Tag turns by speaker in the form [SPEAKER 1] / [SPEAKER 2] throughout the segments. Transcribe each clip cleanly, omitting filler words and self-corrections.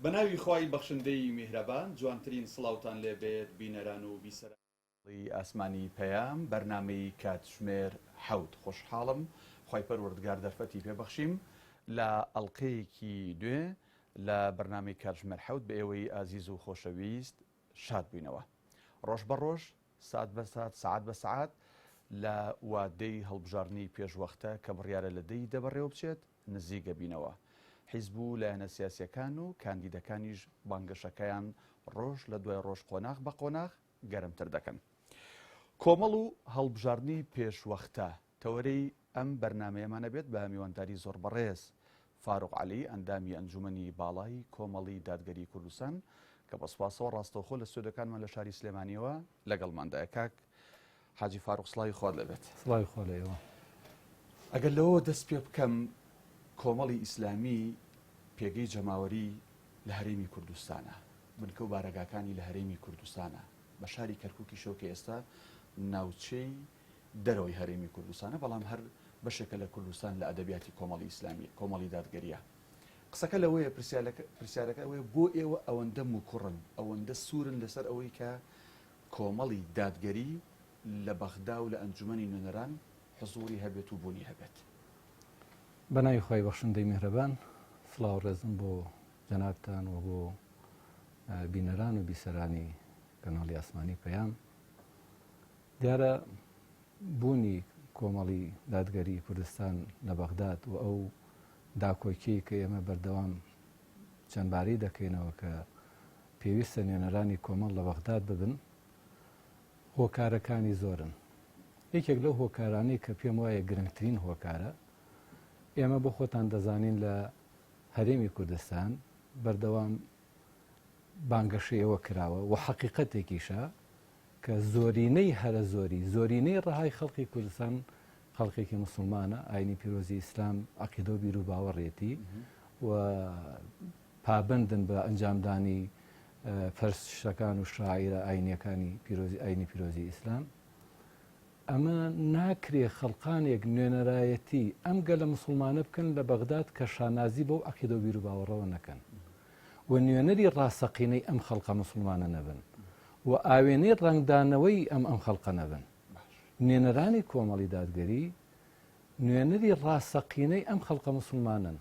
[SPEAKER 1] بەناوی خوای بەخشندەی میهرەبان جوانترین سڵاوتان لێبێت بینەران و بیسەرانی ئاسمانی پەیام بەرنامەی کاتژمێر حەوت خۆشحاڵم خوای پەروەردگار دەرفەتی پێبەخشیم لە ئەڵقەیەکی دوێ لە بەرنامەی کاتژمێر حەوت بە ئێوەی ئازیز و خۆشەویست شاد بووینەوە ڕۆژ بە ڕۆژ سات بە سات سعات بە سعات لە وادەی هەڵبژارنی پێشوەختە کە بڕیارە لە دەی دەبڕێوە بچێت نزیکە بینەوە حیزب و لایەنە سیاسیەکان و کاندیدەکانیش بانگەشەکەیان ڕۆژ لە دوای ڕۆژ قۆناغ بە قۆناغ گەرمتر دەکەن. کۆمەڵ و هەڵبژارنی پێشوەختە تەوەرەی ئەم بەرنامەیەمانە بێت بە میوانداری زۆر بەڕێز فاروق عەلی ئەندامی ئەنجومەنی باڵای کۆمەڵی دادگەری کوردستان کە بە سوپاسەوە ڕاستەوخۆ لە سودەکانمان لە شاری سلێمانیەوە لەگەڵماندایە. کاک حاجی فاروق سڵاوی خۆت لەبێت.
[SPEAKER 2] سڵاوی خۆ لێەوە.
[SPEAKER 1] ئەگەر لەوە دەست پێ بکەم کۆمەڵی ئیسلامی پێگەی جەماوەری لە هەرێمی کوردستانە، بنکە و بارەگاکانی لە هەرێمی کوردستانە، بە شاری کەرکووکی شەوکە ئێستا ناوچەی دەرەوەی هەرێمی کوردستانە، بەڵام هەر بەشێکە لە کوردستان لە ئەدەبیاتی کۆمەڵی ئیسلامی کۆمەڵی دادگەریە. قسەکە لەوەیە پرسیارەکە ئەوەیە بۆ ئێوە ئەوەندە موکوڕن ئەوەندە سوورن لەسەر ئەوەی کە کۆمەڵی دادگەری لە بەغدا و لە ئەنجومەنی نوێنەران حزوری هەبێت و بوونی هەبێت.
[SPEAKER 2] بەناوی خۆی بەخشندەی میهرەبان سڵاو ڕێزم بۆ جەنابتان و بۆ بینەران و بیسەرانی کەناڵی ئاسمانی پەیام. دیارە بوونی کۆمەڵی دادگەری کوردستان لە بەغداد و ئەو داکۆکیی کە ئێمە بەردەوام چەندبارەی دەکەینەوە کە پێویستە نوێنەرانی کۆمەڵ لە بەغداد ببن، هۆکارەکانی زۆرن. یەکێک لەو هۆکارانەی کە پێم وایە گرنگترین هۆکارە، ئێمە بۆ خۆتان دەزانین لە هەرێمی کوردستان بەردەوام بانگەشەیەوە کراوە و حەقیقەتێکیشە کە زۆرینەی هەرە زۆرینەی ڕەهای خەڵکی کوردستان خەڵکێکی موسڵمانە، ئاینی پیرۆزی ئیسلام عەقیدە و بیر و باوەڕێتی و پابندن بە ئەنجامدانی فەرشەکان و شاعیرە ئاینی پیرۆزی ئیسلام. ئەمە ناکرێ خەڵقانێک نوێنەرایەتی ئەم گەلە موسڵمانە بکەن لە بەغداد کە شانازی بەو عەقیدە و بیر و باوەڕەوە نەکەن و نوێنەری ڕاستەقینەی ئەم خەڵقە موسڵمانە نەبن و ئاوێنەی ڕنگدانەوەی ئەم خەڵقە نەبن. نوێنەرانی کۆمەڵی دادگەری نوێنەری ڕاستەقینەی ئەم خەڵقە موسڵمانن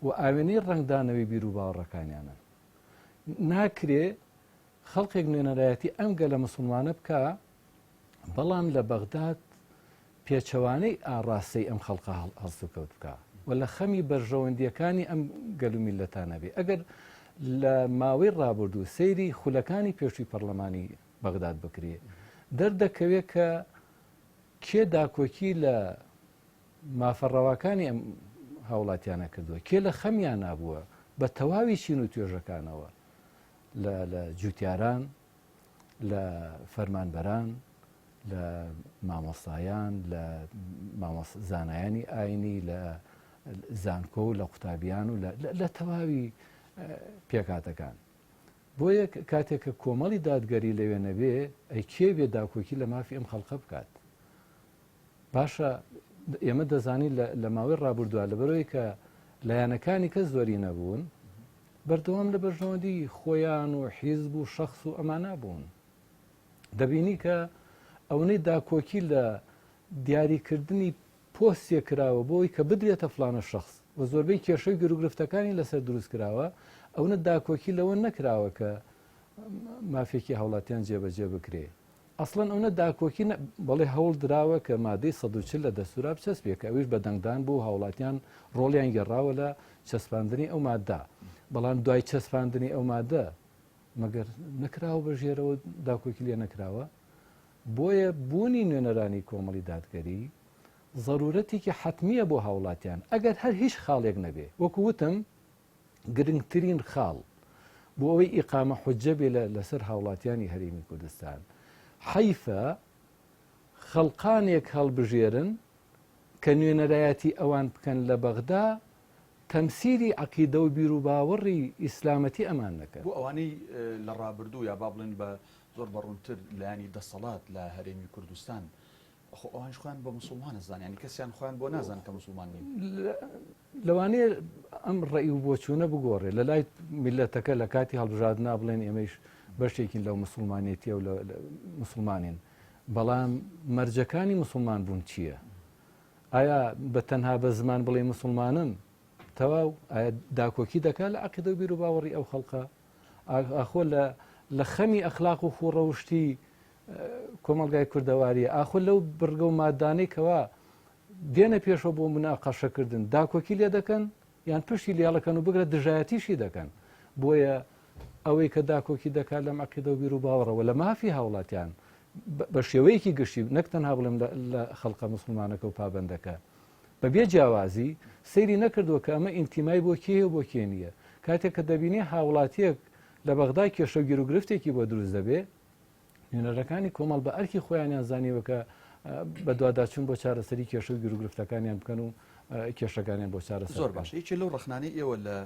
[SPEAKER 2] و ئاوێنەی ڕنگدانەوەی بیر و باوەڕەکانیانن. ناکرێ خەڵقێک نوێنەرایەتی ئەم گەلە موسڵمانە بکە بەڵام لە بەغداد پێچەوانەی ئاڕاستەی ئەم خەڵقە هەڵسو کەوت بکە و لە خەمی بەرژەوەندیەکانی ئەم گەلومیلەتانە بێ. ئەگەر لە ماوەی ڕابردوو سەیری خولەکانی پێشووی پەرلەمانی بەغداد بکرێ، دەردەکەوێت کە کێ داکۆکی لە مافەڕەواکانی ئەم هاوڵاتیانە کردووە، کێ لە خەمیان نابووە بە تەواوی چین و توێژەکانەوە، لە جوتیاران، لە فەرمانبەران، لە مامۆستایان، لە زانایانی ئاینی، لە زانکۆ و لە قوتابیان و لە تەواوی پێکاتەکان. بۆیە کاتێک کە کۆمەڵی دادگەری لەوێ نەبێ، ئەی کێ بێ داکۆکی لە مافی ئەم خەڵقە بکات. باشە ئێمە دەزانین لە ماوەی ڕابردووە لەبەرەوەی کە لایەنەکانی کەس زۆری نەبوون، بەردەوام لە بەرژەوەندی خۆیان و حیزب و شەخص و ئەمانە بوون. دەبینی کە ئەوەی داکۆکی لە دیاریکردنی پۆستێک کراوە بۆی کە بدرێتە فلانە شەخص و زۆربەی کێشەی گرفتەکانی لەسەر دروست کراوە، ئەوە داکۆکی لەوە نەکراوە کە مافێکی هاوڵاتیان جێبەجێ بکرێ. ئەسڵەن ئەوە داکۆکی بەڵێ هەوڵ دراوە کە مادەی 140 لە دەستورا بچەسپێکە، ئەویش بە دەنگدان بوو هاوڵاتیان ڕۆڵیان گەڕاوە لە چەسپاندنی ئەو مادە، بەڵام دوای چەسپاندنی ئەو مادە مەگەر نەکراوە بەژێرەوە داکۆکی لێ نەکراوە. بۆیە بوونی نوێنەرانی کۆمەڵی دادگەری ضرورەتێکی حتمیە بۆ هاوڵاتیان، ئەگەر هەر هیچ خاڵێک نەبێ. وەکو وتم گرنگترین خاڵ بۆ ئەوەی ئیقامە حوجە بێ لەسەر هاوڵاتیانی هەرێمی کوردستان، حەیفە خەڵقانێک هەڵبژێرن کە نوێنەرایەتی ئەوان بکەن لە بەغدا تەمسیری عەقیدە و بیر و باوەڕی ئیسلامەتی ئەمان نەکەن.
[SPEAKER 1] بۆ ئەوانەی لە ڕابردوو یا با بڵێن بە زۆر بەڕوونتر لایانی دەسەڵات لە هەرێمی کوردستان، ئەوانش خوان بە موسڵمانە زانیانی کەسیان خوان بۆ نازان کە موسڵمان نین.
[SPEAKER 2] لەوانەیە ئەم ڕێی و بۆچوونە بگۆڕێ لە لای میلەتەکە لە کاتی هەڵبژاردنا بڵێن ئێمەش بەشێکین لەو مسلمانێتیە و مسلمانین بەڵام مەرجەکانی مسلمان بوون چییە؟ ئایا بە تەنها بە زمان بڵێ مسلمانن تەواو ئایا داکۆکی دەکات لە عەقیدە و بیر و باوەڕی ئەو خەڵقە؟ ئاخۆ لە خەمی ئەخلاق و خوڕەوشتی کۆمەڵگای کوردەواریە ئاخۆ لەو بڕگە و مادانەی کەوا دێنە پێشەوە بۆ مناقەشەکردن داکۆکی لێ دەکەن یان پشتی لێڵەکەن و بگرە دژایەتیشی دەکەن بۆیە ئەوەی کە داکۆکی دەکات لەم عەقیدە و بیر و باوەڕەوە لە مافی هاوڵاتیان بە شێوەیەکی گشتی نەک تەنها بڵێم لە خەڵقە مسلمانەکە و پابەندەکە بەبێ جیاوازی سەیری نەکردووە کە ئەمە ئینتیمای بۆ کێ و بۆ کێ نییە کاتێک کە دەبینی هاوڵاتیەک لە بەغدای کێشە و گیر و گرفتێکی بۆ دروست دەبێ نوێنەرەکانی کۆمەڵ بە ئەرکی خۆیانیان زانیوە کە بە دوواداچوون بۆ چارەسەری کێشە و گیر و گرفتەکانیان بکەن و کێشەکانیان بۆ چارەسەر
[SPEAKER 1] زۆر باش هیچ لەو ڕخنانەی ئێوە لە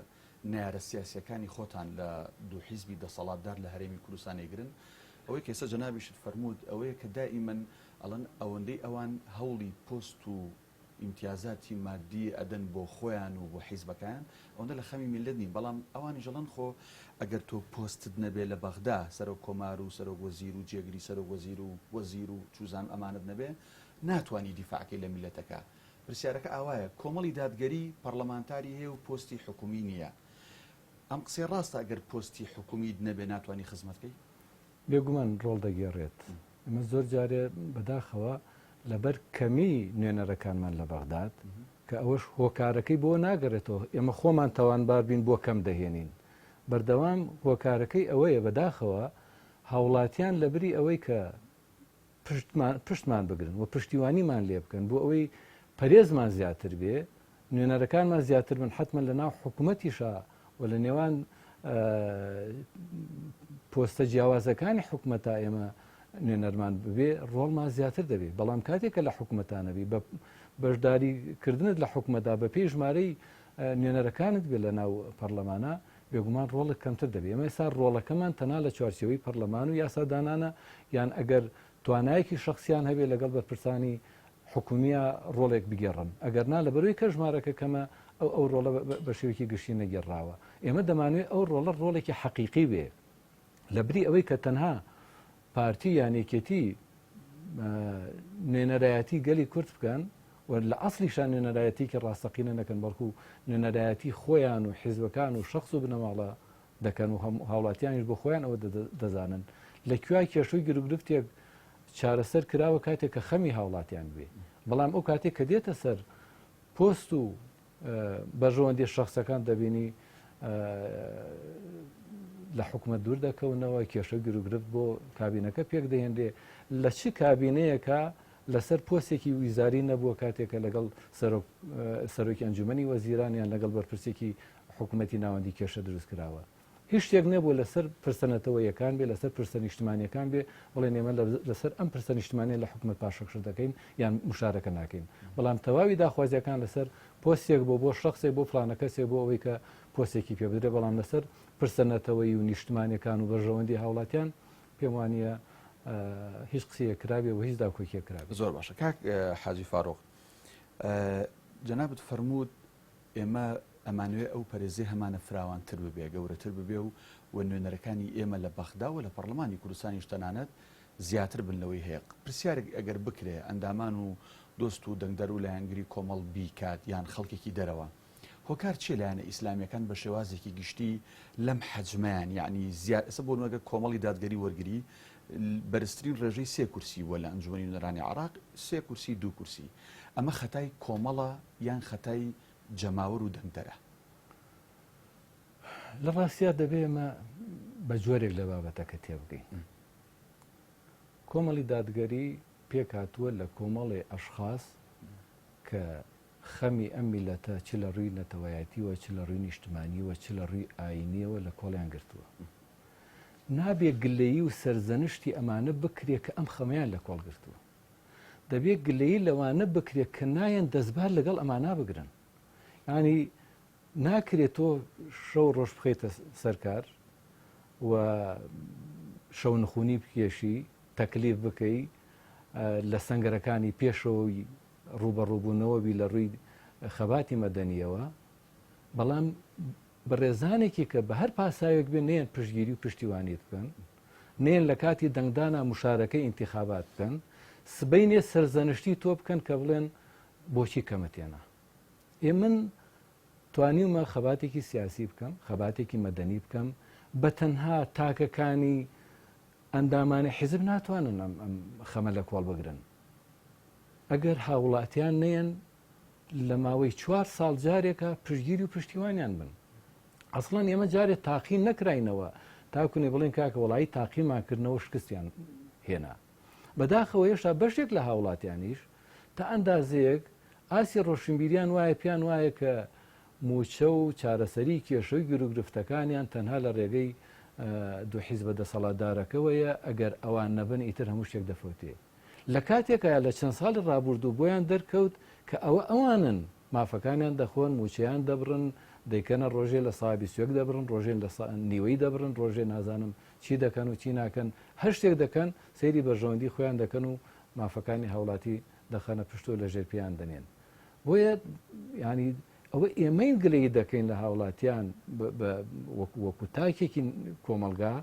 [SPEAKER 1] نارە سیاسیەکانی خۆتان لە دوو حیزبی دەسەڵاتدار لە هەرێمی کوردستان ئەیگرن ئەوەی کێسە جەنابیشت فەرموود ئەوەیە کە دائیمەن ئەڵەن ئەوەندەی ئەوان هەوڵی پۆست و ئیمتیازاتی مادی ئەدەن بۆ خۆیان و بۆ حیزبەکان ئەوەندە لە خەمی میلەت نین بەڵام ئەوانی ژەڵەن خۆ ئەگەر تۆ پۆستت نەبێ لە بەغدا سەرۆک کۆمار و سەرۆک وەزیر و جێگری سەرۆک وەزیر و چوزان ئەمانت نەبێ ناتوانی دیفاعەکەی لە میلەتەکە پرسیارەکە ئاوایە کۆمەڵی دادگەری پەرلەمانتاری هەیە و پۆستی حکومی نییە ئەم قسەی ڕاستە ئەگەر پۆستی حکومیت نەبێ ناتوانی خزمەتکەی
[SPEAKER 2] بێگومان ڕۆڵ دەگێڕێت ئەمە زۆر جارێ بەداخەوە لەبەر کەمی نوێنەرەکانمان لە بەغداد کە ئەوەش هۆکارەکەی بۆ ناگەڕێتەوە ئێمە خۆمان تاوانبار بین بۆ کەم دەهێنین بەردەوام هۆکارەکەی ئەوەیە بەداخەوە هاوڵاتیان لە بری ئەوەی کە پشتمان بگرن و پشتیوانیمان لێ بکەن بۆ ئەوەی پەرێزمان زیاتر بێ نوێنەرەکانمان زیاتر بن حتمما لە ناو حکوومەتیشە و لە نێوان پۆستە جیاوازەکانی حکوومەتە ئێمە نوێنەرمان ببێ ڕۆڵمان زیاتر دەبێت بەڵام کاتێکە لە حکوومەتانەبی بە بەشداریکردنت لە حکوومەتدا بە پێی ژمارەی نوێنەرەکانت بێت لە ناو پەرلەمانە بێگومان ڕۆڵێک کەمتر دەبێت ئێمە ئێستا ڕۆڵەکەمان تەنها لە چوارچێوەی پەرلەمان و یاسادانانە یان ئەگەر توانایەکی شخصیان هەبێت لەگەڵ بەرپرسانی حکومیە ڕۆڵێک بگێڕن ئەگەر نا لە بەروی کە ژمارەکە کەمە ئەو ڕۆڵە بە شێوەیەکی گشتی نەگەڕاوە ئێمە دەمانوێت ئەو ڕۆڵە ڕۆڵێکی حەقیقی بێ لە بری ئەوەی کە تەنها پارتی یانێکێتی نوێنەرایەتی گەلی کورد بکەن و لە ئەسلیشان نوێنەرایەتێکی ڕاستەقینە نەکەن بەڵکو نوێنەرایەتی خۆیان و حیزبەکان و شخص و بنەماڵە دەکەن و هاوڵاتیانیش بۆ خۆیان ئەوە دەزانن لە کوای کێشەی گرفتێک چارەسەر کراوە کاتێک کە خەمی هاوڵاتیان بێ بەڵام ئەو کاتێک کە دێتە سەر پۆست و بەژەوەندی شخصەکان دەبینی لە حکومت دوور دەکەونەوە کێشە گرفت بۆ کابینەکە پێک دەهێنرێ لە چ کابینەیەکە لەسەر پۆستێکی ویزاری نەبووە کاتێکە لەگەڵ سەرۆکی ئەنجومەنی وەزیرانیان لەگەڵ بەرپرسێکی حکوومەتی ناوەندی کێشە دروست کراوە هیچ شتێک نەبوو لەسەر پرسەنەتەوە یەکان بێ لەسەر پرسە نیشتمانیەکان بێ بڵێن ئێمە لەسەر ئەم پرسە نیشتمانیە لە حکومەت پاشەکشە دەکەین یان مشارەکە ناکەین بەڵام تەواوی داخوازیەکان لەسر پۆستێک بۆ شخصێک بۆ فلانە کەسێک بۆ ئەوەی کە پۆستێکی پێ بدرێ بەڵام لەسەر پرسەنەتەوەی و نیشتمانیەکان و بەژەوەندی هاوڵاتیان پێم وانە هیچ قسەیە کرابێ و هیچ داکۆکیە کرابێ
[SPEAKER 1] زۆر باشە کاک حاجی فاڕۆق جەنابەت فەرموود ئێمە ئەمانوێ ئەو پەرێزەی هەمانە فراوانتر ببێ گەورەتر ببێ و نوێنەرەکانی ئێمە لە بەغدا و لە پەرلەمانی کوردستانیش تەنانەت زیاتر بنەوەی هەیە پرسیارێک ئەگەر بکرێ ئەندامان و دۆست و دەنگدەر و لایەنگری کۆمەڵ بیکات یان خەڵکێکی دەرەوە هۆکار چێ لایەنە ئیسلامیەکان بە شێوازێکی گشتی لەم حەجمەیان یعنی ئەسە بۆ نوەگە کۆمەڵی دادگەری وەرگری بەرزترین ڕێژەی 3 کورسی وە لە ئەنجومەنی نوێنەرانی عێراق 3 کورسی 2 کورسی ئەمە خەتای کۆمەڵە یان خەتای جەماوەر و دەنگدەرە
[SPEAKER 2] لە ڕاستیا دەبێ ئەمە بە جۆرێک لە بابەتەکە تێبگەین کۆمەڵی دادگەری پێکهاتووە لە کۆمەڵی ئەشخاص کە خەمی ئەم میلەتە چ لە ڕووی نەتەوایەتیوە چ لە ڕووی نیشتمانیوە چ لە ڕووی ئاینیەوە لە کۆڵیان گرتووە نابێ گلەیی و سەرزەنشتی ئەمانە بکرێ کە ئەم خەمەیان لە کۆڵ گرتووە دەبێت گلەیی لەوانە بکرێت کە نایەن دەستبار لەگەڵ ئەمانە بگرن ینی ناکرێت تۆ شەو ڕۆژ بخەیتە سەرکار و شەو نخونی بکێشی تەکلیف بکەی لە سەنگەرەکانی پێشەوەی ڕوبەڕووبوونەوەبی لە ڕووی خەباتی مەدەنیەوە بەڵام بەڕێزانێکی کە بە هەر پاساوێک بێ نێن پشتگیری و پشتیوانیت بکەن، نێن لە کاتی دەنگدانا مشارەکەی ئینتیخابات بکەن، سبەینێ سەرزەنشتی تۆ بکەن کە بڵێن بۆچی کەمەتێنە. من توانیمە خەباتێکی سیاسی بکەم، خەباتێکی مەدەنی بکەم، بە تەنها تاکەکانی ئەندامانی حیزب ناتوانن ئەم خەمە لە کۆڵ بگرن. ئەگەر هاوڵاتیان نێن لە ماوەی 4 ساڵ جارێکە پشتگیری و پشتیوانیان بن. ئەسڵەن ئێمە جارێک تاقی نەکراینەوە تاکوونێ بڵێن کاکە وڵایی تاقیمانکردنەوە شکستیان هێنا. بەداخەوە هێشتا بەشێک لە هاوڵاتیانیش تا ئەندازەیەک ئاسی ڕۆشنبیریان وایە پیان وایە کە موچە و چارەسەری کێشەی گرفتەکانیان تەنها لە ڕێگەی دوو حیزبە دەسەڵاتدارەکەوەیە ئەگەر ئەوان نەبن ئیتر هەموو شتێک دەفوتێ. لە کاتێکە لە چەند ساڵی ڕابردوو بۆیان دەرکەوت کە ئەوانن مافەکانیان دەخۆن، موچەیان دەبڕن، دەیکەنە ڕۆژێ لە سابی سوێک دەبڕن، ڕۆژێن لە نیوەی دەبڕن، ڕۆژێ نازانم چی دەکەن و چی ناکەن، هەر شتێک دەکەن، سەیری بەرژەوەندی خۆیان دەکەن و مافەکانی هاوڵاتی دەخەنە پشتۆ لە ژێرپیان دەنێن. بۆیە ینی ئەوە ئێمەی گلەی دەکەین لە هاوڵاتیان وەکو تاکێکی کۆمەلگا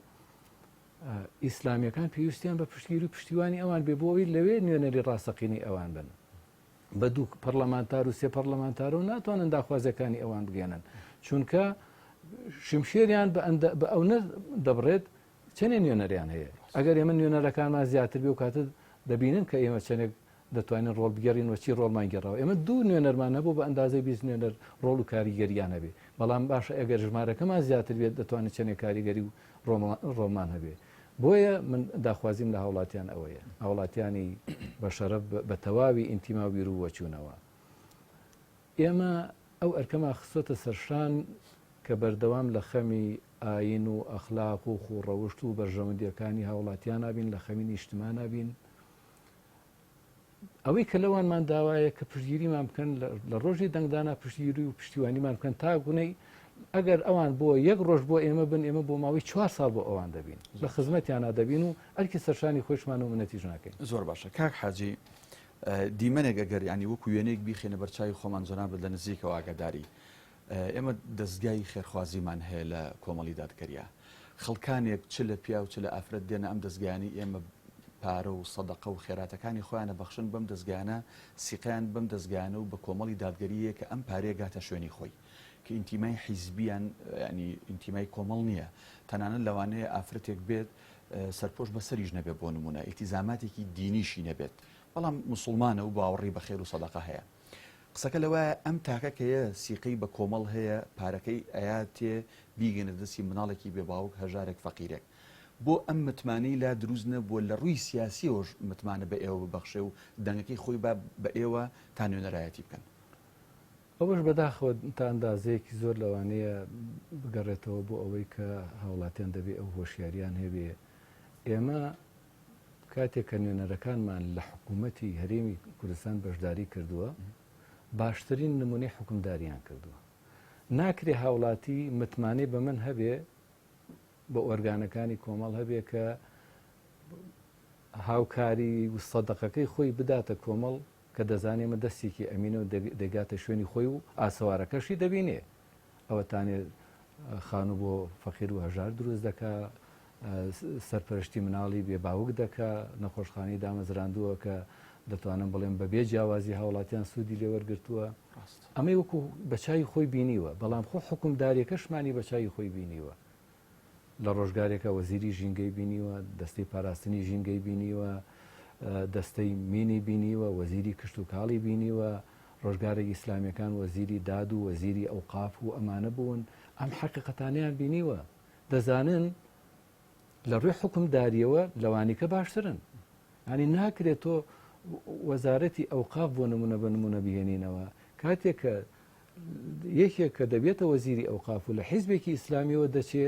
[SPEAKER 2] ئیسلامیەکان پێویستیان بە پشتگیری و پشتیوانی ئەوان بێ بۆەوەی لەوێ نوێنەری ڕاستەقینی ئەوان بن. بە دوو پەرلەمانتار و سێ پەرلەمانتار و ناتوانن داخوازەکانی ئەوان بگێنن، چونکە شمشێریان بە ئەو دەبڕێت چەندێ نوێنەریان هەیە. ئەگەر ئێمە نوێنەرەکانمان زیاتر بێ و کاتت دەبینن کە ئێمە چەندێک دەتوانین ڕۆڵ بگەڕین وەچی ڕۆڵمان گەڕەوە. ئێمە دوو نوێنەرمان هەبوو بە ئەندازەی 20 نوێنەر ڕۆڵ و کاریگەریان هەبێ، بەڵام باشە ئەگەر ژمارەکەمان زیاتر بێت دەتوانێت چەندێک کاریگەری و ڕۆڵمان هەبێ. بۆیە من داخوازیم لە هاوڵاتیان ئەوەیە، هاوڵاتیانی بە شەرەف بە تەواوی ئینتیما و بیر و وەچوونەوە. ئێمە ئەو ئەرکەما خستۆتە سەرشان کە بەردەوام لە خەمی ئاین و ئەخلاق و خوڕەوشت و بەرژەوەندیەکانی هاوڵاتیان نابین، لە خەمی نیشتمان نابین. ئەوەی کە لەوانمان داوایە کە پشتگیریمان بکەن لە ڕۆژی دەنگدانا پشتگیری و پشتیوانیمان بکەن تا گونەی ئەگەر ئەوان بۆ یەک ڕۆژ بۆ ئێمە بن، ئێمە بۆ ماوەی 4 ساڵ بۆ ئەوان دەبین، لە خزمەتیانە دەبین و ئەرکی سەرشانی خۆشمان و منەتیش ناکەین.
[SPEAKER 1] زۆر باشە کاک حاجی، دیمەنێک ئەگەر ینی وەکو وێنەیەک بیخێنە بەرچاوی خۆمان زۆران بێت لە نزیکەوە ئاگاداری ئێمە دەستگای خێرخوازیمان هەیە لە کۆمەڵی دادگەریە. خەڵکانێک چ لە پیا و چ لە ئافرەت دێنە ئەم دەستگایانی ئێمە پارە و سەدەقە و خێراتەکانی خۆیانە بەخشن بەم دەستگایانە، سیقیان بەم دەستگایانە و بە کۆمەڵی دادگەریە کە ئەم پارەیە گاتە شوێنی خۆی کە ئینتیمای حیزبیان ینی ئینتیمای کۆمەڵ نییە. تەنانەت لەوانەیە ئافرەتێک بێت سەرپۆش بەسەریش نەبێت بۆ نمونە ئیلتیزاماتێکی دینیشی نەبێت، بەڵام موسڵمانە و باوەڕی بە خێر و سەدەقە هەیە. قسەکە لەوایە ئەم تاکەکەیە سیقی بە کۆمەڵ هەیە، پارەکەی ئەیاتێ بیگەنە دەستی مناڵێکی بێباوک هەژارێک فەقیرێک. بۆ ئەم متمانەی لا دروست نەبووە لە ڕووی سیاسیەوەش متمانە بە ئێوە ببەخشێ و دەنگەکەی خۆی بە ئێوە تا نوێنەرایەتی بکەن.
[SPEAKER 2] ئەوەش بەداخەوە تا ئەندازەیەکی زۆر لەوانەیە بگەڕێتەوە بۆ ئەوەی کە هاوڵاتیان دەبێت ئەو هۆشیاریان هەبێ. ئێمە کاتێک کە نوێنەرەکانمان لە حکوومەتی هەرێمی کوردستان بەشداری کردووە، باشترین نمونەی حکومداریان کردووە. ناکرێ هاوڵاتی متمانەی بە من هەبێ بە ئۆرگانەکانی کۆمەڵ هەبێ کە هاوکاری و سەدەقەکەی خۆی بداتە کۆمەڵ کە دەزانێمە دەستێکی ئەمینە و دەگاتە شوێنی خۆی و ئاسەوارەکەشی دەبینێ. ئەوەتانێ خان و بۆ فەقیر و هەژار دروست دەکا، سەرپەرشتی مناڵی بێ باوک دەکا، نەخۆشخانەی دامەزراندووە کە دەتوانم بڵێم بەبێ جیاوازی هاوڵاتیان سوودی لێ وەرگرتووە. ئەمەی وەکو بەچای خۆی بینیوە، بەڵام خۆ حکومداریەکەشمانی بەچای خۆی بینیوە. لە ڕۆژگارێکە وەزیری ژینگەی بینیوە، دەستەی پاراستنی ژینگەی بینیوە، دەستەی مینی بینیوە، وەزیری کشت و کاڵی بینیوە، ڕۆژگارێکی ئیسلامیەکان وەزیری داد و وەزیری ئەوقاف و ئەمانە بوون. ئەم حەقیقەتانیان بینیوە، دەزانن لە ڕووی حکومداریەوە لەوانیکە باشترن. ینی ناکرێت تۆ وەزارەتی ئەوقاف بۆ نمونە بە نمونە بهێنینەوە کاتێک کە یەکێک کە دەبێتە وەزیری ئەوقاف و لە حیزبێکی ئیسلامیەوە دەچێ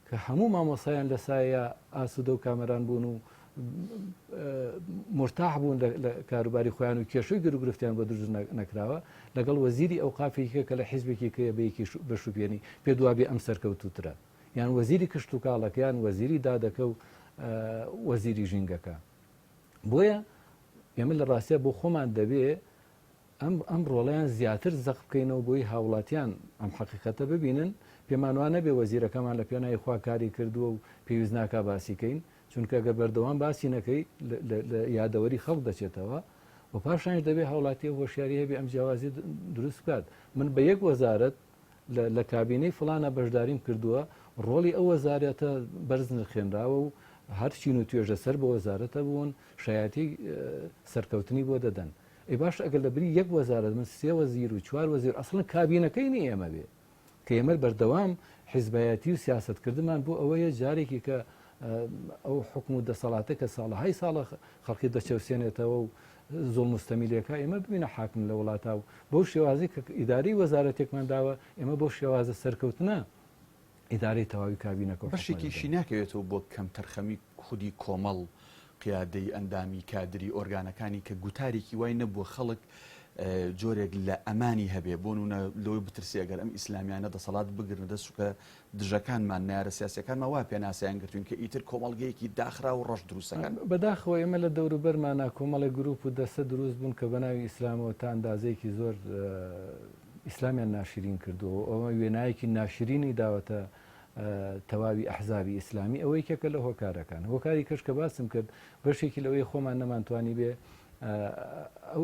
[SPEAKER 2] کە هەموو مامۆسایان لە سایە ئاسوودە و کامەران بوون و مرتاح بوون لە کاروباری خۆیان و کێشەی گرفتیان بە دروست نەکراوە، لەگەڵ وەزیری ئەوقافێکە کە لە حیزبێکی کە بەیەکی بەشوپێنی پێ دوابێ ئەم سەرکەوتوترە، یان وەزیری کشت و کاڵەکە یان وەزیری دادەکە و وەزیری ژینگەکە. بۆیە ئێمە لە ڕاستیە بۆ خۆمان دەبێ ئەم ڕۆڵیان زیاتر زەق بکەینەوە بۆی هاوڵاتیان ئەم حقیقەتە ببینن پێمانوانە بێ وەزیرەکەمان لە پێناوی خوا کاری کردووە و پێویست ناکا باسیکەین چونکە گە بەردەوام باسی نەکەی لە یادەوەری خەڵک دەچێتەوە و پاشانش دەبێت هاوڵاتی هۆشیاری هەبێ ئەم جیاوازی دروست بکات من بە یەک وەزارەت لە کابینەی فلانە بەشداریم کردووە ڕۆڵی ئەو وەزارەتە بەرز نرخێنراوە و هەرچین و توێژە سەر بە وەزارەتە بوون شایەتی سەرکەوتنی بۆ دەدەن ئەی باش ئەگەر لە بری یەک وەزارەت من سێ وەزیر و چوار وەزیر ئەسڵن کابینەکەی نی ئێمە بێ کە ئێمە بەردەوام حیزبایەتی و سیاستکردمان بۆ ئەوەیە جارێکی کە ئەو حکم و دەسەڵاتە کە ساڵەهای ساڵە خەڵکی دەچەوسێنێتەوە و زۆر مستەمیلەکە ئێمە ببینە حاکم لە وڵاتە و بۆ شێوازی کە ئیداری وەزارەتێکمان داوە ئێمە بۆ شێوازە سەرکەوتنە ئیداری تەواوی کابینەکە
[SPEAKER 1] بەشێکیشی ناکەوێتەوە بۆ کەم تەرخەمی خودی کۆمەڵ قیادەی ئەندامی کادری ئۆرگانەکانی کە گوتارێکی وای نەبووە خەڵک جۆرێک لە ئەمانی هەبێ بۆ نونە لەوەی بترسی ئەگەر ئەم ئیسلامیانە دەسەڵات بگرن دەستکە دژەکانمان نارە سیاسەکانمان وا پێ ناسیان گرتوین کە ئیتر کۆمەڵگەیەکی داخرا و ڕەش دروستەکان
[SPEAKER 2] بەداخەوە ئێمە لە دەوروبەرمانە کۆمەڵی گروپ و دەستە دروست بوون کە بەناوی ئیسلامەوە تا ئەندازەیەکی زۆر ئیسلامیان ناشرین کردووە ئەوە وێنایەکی ناشرینی داوەتە تەواوی ئەحزابی ئیسلامی ئەوەی کێکە لە هۆکارەکان هۆکاری کەش کە باسم کرد بەشێکی لەوەی خۆمان نەمانتوانی بێ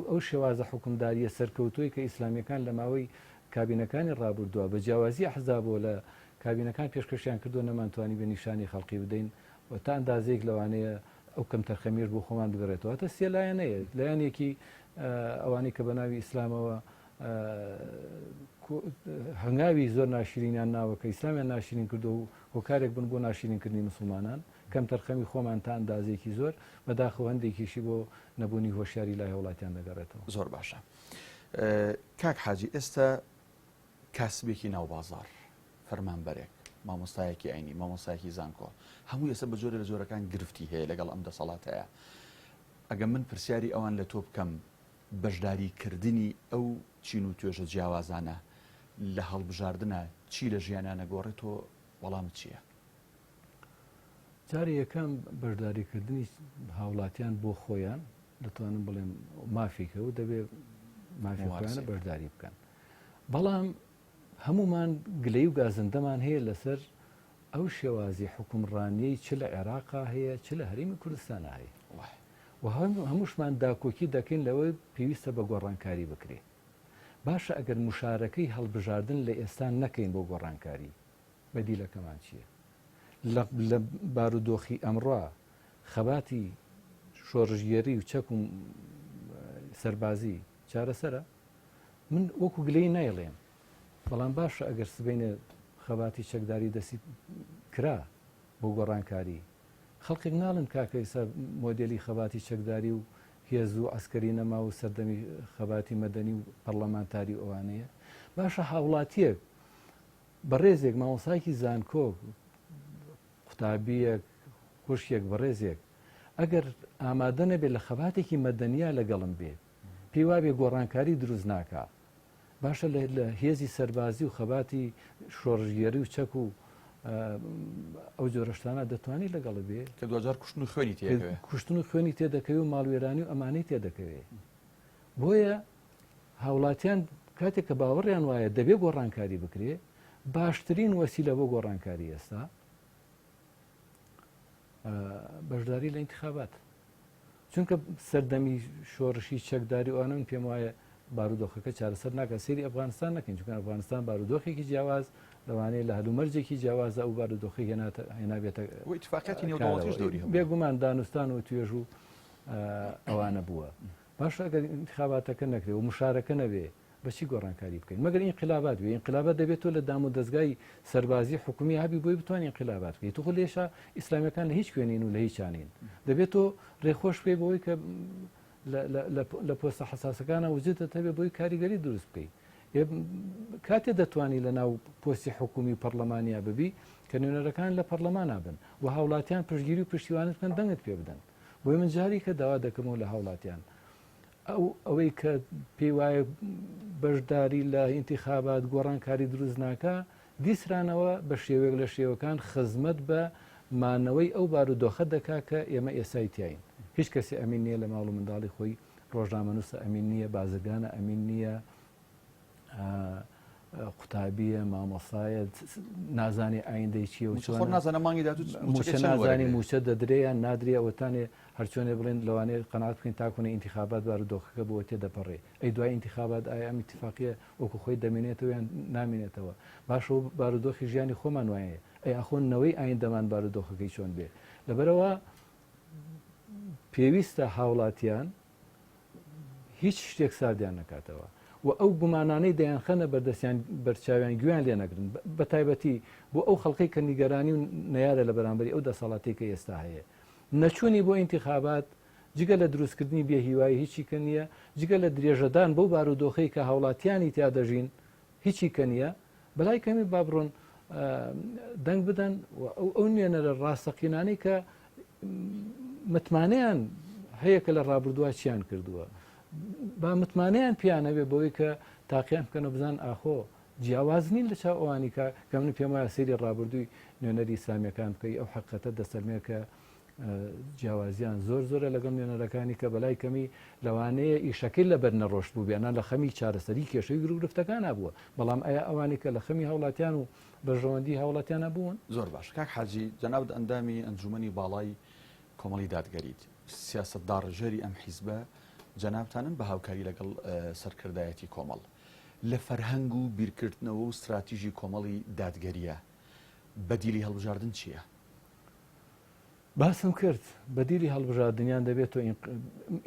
[SPEAKER 2] ئەو شێوازە حکومداریە سەرکەوتوی کە ئیسلامیەکان لە ماوەی کابینەکانی ڕابردووە بە جیاوازی ئەحزابەوە لە کابینەکان پێشکەشیان کردو نەمانتوانی بە نیشانی خەڵقی بدەین و تا ئەندازەیەک لەوانەیە ئەو کەم تەرخەمێش بۆ خۆمان بگەڕێتەوە تە سێ لایەنەیە لایەنێکی ئەوانەی کە بەناوی ئیسلامەوە هەنگاوی زۆر ناشرینیان ناوە کە ئیسلامیان ناشرین کردو و هۆکارێک بن بۆ ناشرینکردنی مسلمانان کەم تەرخەمی خۆمان تا ئەندازێکی زۆر بەداخەوە هەندێکیشی بۆ نەبوونی هۆشیاری لای وڵاتیان دەگەڕێتەوە
[SPEAKER 1] زۆر باشە کاک حاجی ئێستا کاسبێکی ناو بازار فەرمانبەرێک مامۆستایەکی ئاینی مامۆستایەکی زانکۆ هەموو ئێستا بە جۆرە لە جۆرەکان گرفتی هەیە لەگەڵ ئەم دەسەڵاتەیە ئەگە من پرسیاری ئەوان لە تۆ بکەم بەشداریکردنی ئەو چین و توێژە جیاوازانە لە هەڵبژاردنە چی لە ژیانانە گۆڕێتەوە وەڵامت چییە؟
[SPEAKER 2] جاری یەکەم بەشداریکردنی هاوڵاتیان بۆ خۆیان دەتوانم بڵێم مافیکە و دەبێت مافیەکانە بەشداری بکەن بەڵام هەمومان گلەی و گازندەمان هەیە لەسەر ئەو شێوازی حکومڕانیەی چ لە عێراقا هەیە چ لە هەرێمی کوردستانە هەیە و هەمووشمان داکۆکی دەکەین لەوەی پێویستە بە گۆڕانکاری بکرێت باشە ئەگەر مشارەکەی هەڵبژاردن لە ئێستا نەکەین بۆ گۆڕانکاری بەدیلەکەمان چییە؟ لە بارودۆخی ئەمڕۆ خەباتی شۆڕژگێری و چەک و سەربازی چارەسەرە من وەکو گلەی نایڵێم بەڵام باشە ئەگەر سبەینە خەباتی چەکداری دەستی کرا بۆ گۆڕانکاری خەڵکێک ناڵن کاکەیسا مۆدێلی خەباتی چەکداری و هێز و ئەسکەری نەما و سەردەمی خەباتی مەدەنی و پەرلەمانتاری ئەوانەیە باشە هاوڵاتیەک بەڕێزێک مامۆسایەکی زانکۆ قوتابیەک خوشیەک بەڕێزێک ئەگەر ئامادە نەبێت لە خەباتێکی مەدەنیا لەگەڵم بێت پێی وابێ گۆڕانکاری دروست ناکا باشە لە هێزی سەربازی و خەباتی شۆڕژگێری و چەک و ئەو جۆرەشتانە دەتوانێت لەگەڵ بێ
[SPEAKER 1] کە دوجار کوشتن و خوێنی تێدەکەوێت
[SPEAKER 2] کوشتن و خوێنی تێدەکەوێت و ماڵوێرانی و ئەمانەی تێدەکەوێت بۆیە هاوڵاتیان کاتێک کە باوەڕیان وایە دەبێت گۆڕانکاری بکرێ باشترین وەسیلە بۆ گۆڕانکاری ئێستا بەشداری لە انتخابات چونکە سەردەمی شۆڕشی چەکداری ئەوانە پێم وایە بارودۆخەکە چارەسەر ناکە سێری ئەفغانستان نەکەین چونکە ئەفغانستان بارودۆخێکی جیاواز لەوانەیە لە هەلومەرجێکی جیاوازە ئەو بارودۆخی هێنابێتە بێگومان دانوستان و توێژ و ئەوانە بووە باشە ئەگەر انتخاباتەکە نەکرێت و مشارەکە نەبێ بەچی گۆڕانکاری بکەین مەگەر انقلابات بێ انقلابات دەبێتەوە لە دام و دەستگای سەربازی حکومی هابی بۆی بتوانین انقلابات بکەیت تو لێشە ئیسلامیەکان لە هیچ کوێنین و لە هیچانین دەبێتەوە ڕێخۆش پێ بەوەی کە لە پۆستە حساسەکانە وجودە هەبێ بۆی کاریگەری دروست بکەیت کاتێ دەتوانی لە ناو پۆستی حکومی پەرلەمانیا ببی کە نوێنەرەکان لە پەرلەمان بن و هاوڵاتیان پشتگیری و پشتیوانت بکەن دەنگت پێ بدەن بۆی من جاری کە داوا دەکەمەوە لە هاوڵاتیان ئەوەی کە پێی وایە بەشداری لە ئینتیخابات گۆڕانکاری دروست ناکە دیسرانەوە بە شێوەیەک لە شێوەکان خزمەت بە مانەوەی ئەو بارودۆخە دەکا کە ئێمە ئێسای تیاین هیچ کەسی ئەمین نییە لە ماڵ و منداڵی خۆی ڕۆژنامەنووسە ئەمین نییە، بازرگانە ئەمین نییە، قوتابیە، مامۆسایە، نازانی ئایندەی چییە و موچە نازانی موچە دەدرێیان نادرێ ئەوەتانێ هەرچۆنێ بڵێن لەوانەیە قەناعەت بکەین تاکوونە ئینتیخابات بارودۆخەکە بۆ تێ دەپەڕێ. ئەی دوای ئینتیخابات ئایا ئەم ئیتفاقیە وەکو خۆی دەمێنێتەوە یان نامێنێتەوە؟ باشە بارودۆخی ژیانی خۆمان وایە، ئەی ئەخۆنەوەی ئایندەمان بارودۆخەکەی چۆن بێ. لەبەرەوە پێویستە هاوڵاتیان هیچ شتێک سادیان نکاتەوە و ئەو گومانانەی دەیانخەنە بەردەستیان بەرچاویان گویان لێ نەگرن، بە تایبەتی بۆ ئەو خەڵقی کە نیگەرانی و نەیارە لە بەرامبەری ئەو دەسەڵاتی کە ئێستا هەیە. نەچوونی بۆ ئینتیخابات جگە لە دروستکردنی بێهیوایی هیچی کە نییە، جگە لە درێژەدان بەو بارودۆخەی کە هاوڵاتیانی تیا دەژین هیچی کە نییە. بەلای کەمی با بڕۆن دەنگ بدەن ئەو نوێنە لە ڕاستەقینانەی کە متمانەیان هەیە کە لە ڕابردووە چیان کردووە، با متمانەیان پیانەوێ بەوەی کە تاقییان بکەنە بزان ئاخۆ جیاواز نین لە چاو ئەوانی کە من پێم وایە سەیری ڕابردووی نوێنەری ئیسلامیەکان بکەی ئەو حقیقەتە دەسەلمێ کە جیاوازیان زۆر زۆرە لەگەڵ نوێنەرەکانی کە بەلای کەمی لەوانەیە ئیشەکەی لەبەر نەڕۆشت بوو بێنان لە خەمی چارەسەری کێشەی گرفتەکان بووە. بەڵام ئەیە ئەوانی کە لە خەمی هاوڵاتیان و بەژەوەندی هاوڵاتیان بوون.
[SPEAKER 1] زۆر باش کاک حاجی جەناب ئەندامی ئەنجومەنی باڵای کۆمەڵی دادگەریت سیاسەتدار ژێری ئەم حیزبە جەنابتانن بە هاوکاری لەگەڵ سەرکردایەتی کۆمەڵ لە فەرهەنگ و بیرکردنەوە و استراتیژی کۆمەڵی دادگەریە بەدیلی هەڵبژاردن چییە؟
[SPEAKER 2] باسم کرد بەدیلی هەڵبژاردنیان دەبێتەوە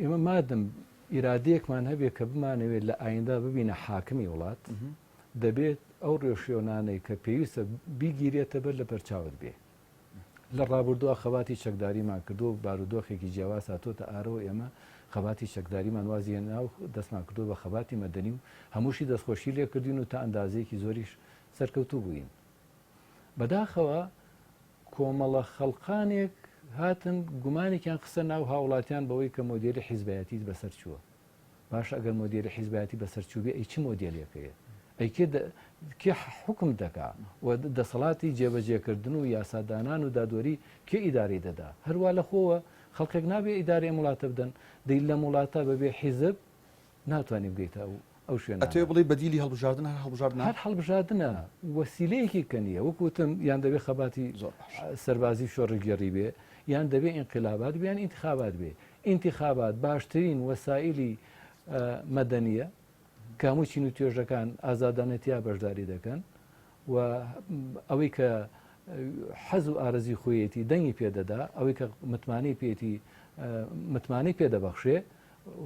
[SPEAKER 2] ئێمە مادەم ئیرادەیەکمان هەبێت کە بمانەوێت لە ئایندا ببینە حاکمی وڵات دەبێت ئەو ڕێوشێنانەی کە پێویستە بیگیرێتە بەر لە بەرچاوت بێ. لە ڕابردووە خەباتی چەکداریمان کردو و بارودۆخێکی جیاواز هاتۆتە ئارەوە ئێمە خەباتی چەکداریمان وازیە ناو دەستمان کردو بە خەباتی مەدەنی و هەمووشی دەستخۆشی لێ کردین و تا ئەندازەیەکی زۆریش سەرکەوتوو بووین. بەداخەوە کۆمەڵە خەڵقانێک هاتن گومانێکیان قسە ناو هاوڵاتیان بەوەی کە مۆدێلی حیزبایەتی بەسەر چووە. باش ئەگەر مۆدێلی حیزبایەتی بەسەر چوو بێ ئەی چ مۆدێلێکەیە؟ ئەی کێ حکم دەکا و دەسەڵاتی جێبەجێکردن و یاسادانان و دادوەری کێ ئیداری دەدا؟ هەروە لە خۆوە خەڵکێک نابێ ئیداری وڵاتە بدەن دەی لە وڵاتە بەبێ حیزب ناتوانانی بگەیتە ئەو شوێن
[SPEAKER 1] ئەتێ بڵێ بەدیلی هەڵبژاردن
[SPEAKER 2] هەر هەڵبژاردنە وەسیلەیەکی کە نییە وەکوتم یان دەبێ خەباتی سەربازی شۆڕگەڕی بێ یان دەبێ ئینقلابات بیان ئینتیخابات بێ. ئینتیخابات باشترین وەسائلی مەدەنیە کە هەموو چین و توێژەکان ئازادانەتیا بەشداری دەکەن و ئەوەی کە حەز و ئارەزی خۆیەتی دەنگی پێدەدا ئەوەی کە متمانەی پێدەبەخشێ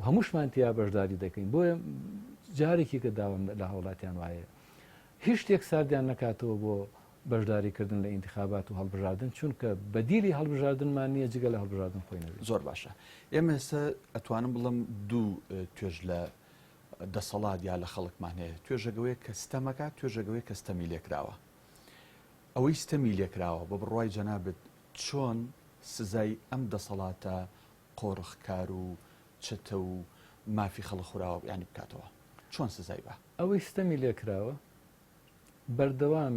[SPEAKER 2] هەمووشمان تیا بەشداری دەکەین. بۆیە جارێکی کە داوام لە هاوڵاتیان وایە هیچ شتێک ساردیان نکاتەوە بۆ بەشداریکردن لە ئینتیخابات و هەڵبژاردن چونکە بەدیلی هەڵبژاردنمان نییە جگە لە هەڵبژاردن خۆی نەبێت.
[SPEAKER 1] زۆر باشە. ئێمە ئێستا ئەتوانم بڵم دوو توێژ لە دەسەڵات یا لە خەڵکمان هەیە. توێژەگەوەی کە ستەمەکە توێژەگەوەی کە ستەمی لێکراوە. ئەوەی ستەمی لێکراوە بە بڕوای جەنابێت چۆن سزای ئەم دەسەڵاتە قۆڕخکار و چتە و مافی خەڵخوراوە ینی بکاتەوە چۆن سزای بە
[SPEAKER 2] ئەوەی ستەمی لێکراوە بەردەوام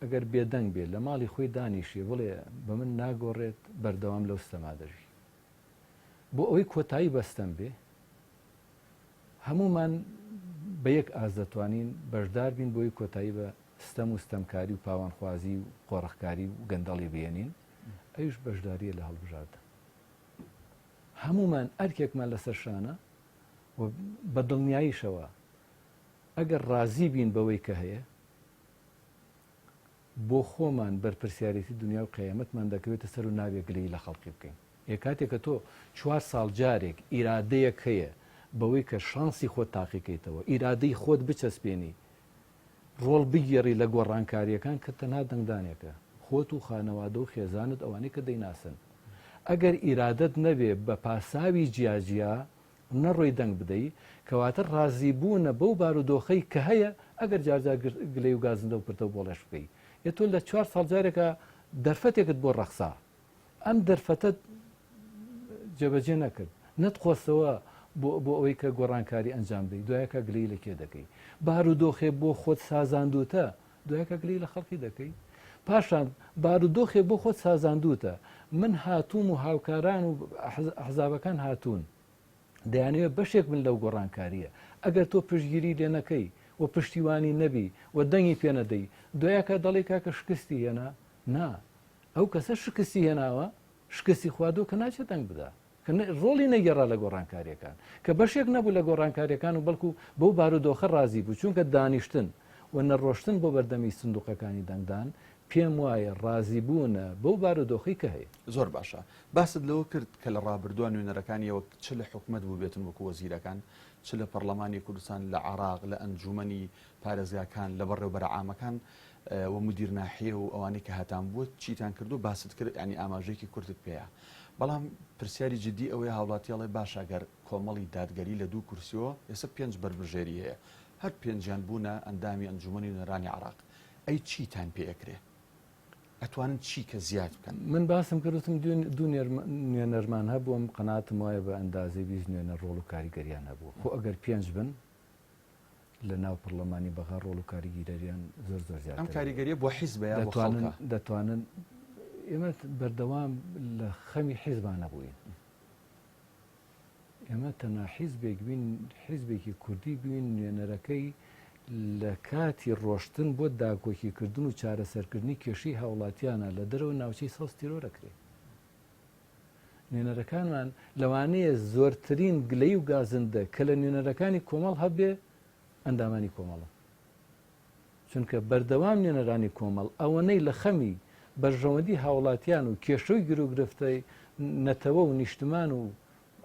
[SPEAKER 2] ئەگەر بێدەنگ بێت لە ماڵی خۆی دانیشی بڵێ بە من ناگۆڕێت بەردەوام لەو ستەما دەژی بۆ ئەوەی کۆتایی بەستەم بێ هەمومان بە یەک ئاز دەتوانین بەشدار بین بۆی کۆتایی بە ستەم و ستەمکاری و پاوانخوازی و قۆڕخکاری و گەندەڵی بێنین ئەوش بەشداریە لە هەڵبژاردن. هەمومان ئەرکێکمان لەسەر شانە و بە دڵنیاییشەوە ئەگەر ڕازی بین بەوەی کە هەیە بۆ خۆمان بەرپرسیارەتی دنیا و قیامەتمان دەکەوێتە سەر و ناوێ گلەی لە خەڵقی بکەین. کاتێک کە تۆ 4 ساڵ جارێک ئیرادەیەک هەیە بەوەی کە شانسی خۆت تاقیکەیتەوە ئیرادەی خۆت بچەسپێنی ڕۆڵ بگێڕی لە گۆڕانکاریەکان کە تەنها دەنگدانێکە خۆت و خانەوادە و خێزانت ئەوانەی کە دەیناسن. ئەگەر ئیرادەت نەبێ بە پاساوی جیاجیا نەڕۆی دەنگ بدەی کەواتە ڕازی بوونە بەو بارودۆخەی کە هەیە ئەگەر جارجار گلەی و گازندە و پرتە و بۆڵەش بکەی تۆ لە 4 ساڵ جارێکە دەرفەتێکت بۆ ڕەخسا ئەم دەرفەتە جێبەجێ نەکرد نەتخۆستەوە بۆ ئەوەی کە گۆڕانکاری ئەنجام بدەی دوایەکە گلەی لە کێ دەکەی بارودۆخێ بۆ خۆت سازاندوتە دوایەکە گلەی لە خەڵکی دەکەی پاشان بارودۆخێ بۆ خۆت سازاندوتە من هاتووم و هاوکاران و ئەحزابەکان هاتوون دەیانەوێت بەشێک من لەو گۆڕانکاریە ئەگەر تۆ پشتگیری لێ نەکەی و پشتیوانی نەبی و دەنگی پێ نەدەی دوایەکە دەڵێ کاکە شکستی هێنا نا ئەو کەسە شکستی هێناوە شکستی خوادۆ کە ناچێت دەنگ بدا ڕۆڵی نەگەڕا لە گۆڕانکاریەکان کە بەشێک نەبوو لە گۆڕانکاریەکان و بەڵکو بەو بارودۆخە رازی بوو چونکە دانیشتن و نەڕۆشتن بۆ بەردەمی سندوقەکانی دەنگدان پێم وایە رازی بوونە بەو بارودۆخی کە هەیە
[SPEAKER 1] زۆر باشە باست لەوە کرد کە لە ڕابردووان نوێنەرەکانیەوە چ لە حکومت بوو بێتن وەکو وەزیرەکان چ لە پەرلەمانی کوردستان لە عراق لە ئەنجومەنی پارێزگاکان لە بەڕێوەبەرە عامەکان و مدیر ناحیە و ئەوانەی کە هەتان بووە چیتان کردو باست کرد ینی ئاماژەیەکی کورتت پێەیە بەڵام پرسیاری جددی ئەوەی هاوڵاتیاڵی باشەگەر کۆمەڵی دادگەری لە دوو کورسیەوە ئێستا 5 بربژێری هەیە هەر پێنجیان بوونە ئەندامی ئەنجومەنی نوێنەرانی عراق ئەی چیتان پێەکرێ ئەتوانن چی کە زیاد بکەن
[SPEAKER 2] من باسم کردوتم دوو نوێنەرمان هەبووم قەناتم وایە بە ئەندازەی 20 نوێنە ڕۆڵ و کاریگەریان هەبوو خۆ ئەگەر 5 بن لە ناو پەرلەمانی بەغا ڕۆڵ و کاریگەریان زۆر زۆر زیاد
[SPEAKER 1] ئەم کاریگەریە بۆ حیزبەیە
[SPEAKER 2] دەتوانن ئێمە بەردەوام لە خەمی حیزبان نەبووین ئێمە تەنها حیزبێک بین حیزبێکی کوردی بووین نوێنەرەکەی لە کاتی ڕۆشتن بۆ داکۆکیکردن و چارەسەرکردنی کێشەی هاوڵاتیانە لە دەرەوە ناوچەی سەوز تیرۆ دەکرێت نوێنەرەکانمان لەوانەیە زۆرترین گلەی و گازندە کە لە نوێنەرەکانی کۆمەڵ هەبێ ئەندامانی کۆمەڵە چونکە بەردەوام نوێنەرانی کۆمەڵ ئەوەنەی لە خەمی بەرژەوەندی هاوڵاتیان و کێشەی گرروگرفتەی نەتەوە و نیشتمان و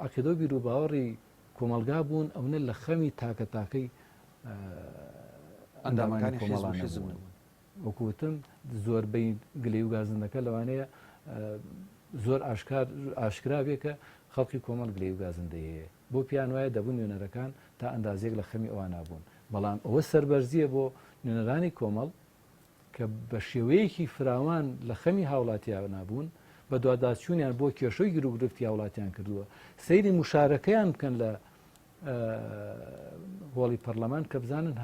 [SPEAKER 2] عقیدە و بیر و باوەڕی کۆمەلگا بوون ئەوە لە خەمی تاکە تاکەی ئەندامانی کۆمەڵان وەکوتم زۆربەی گلەی و گازندەکە لەوانەیە زۆر ئاشکرا بێ کە خەڵکی کۆمەڵ گلەی و گازندە هەیە بۆ پیان وایە دەبوون نوێنەرەکان تا ئەندازێک لە خەمی ئەوان نابوون بەڵام ئەوە سەربەرزیە بۆ نوێنەرانی کۆمەڵ کە بە شێوەیەکی فراوان لە خەمی هاوڵاتیان نابوون بە دوواداچوونیان بۆ کێشەی گرروگرفتی هاوڵاتیان کردووە سەیری مشارەکەیان بکەن لە هۆڵی پەرلەمان کە بزانن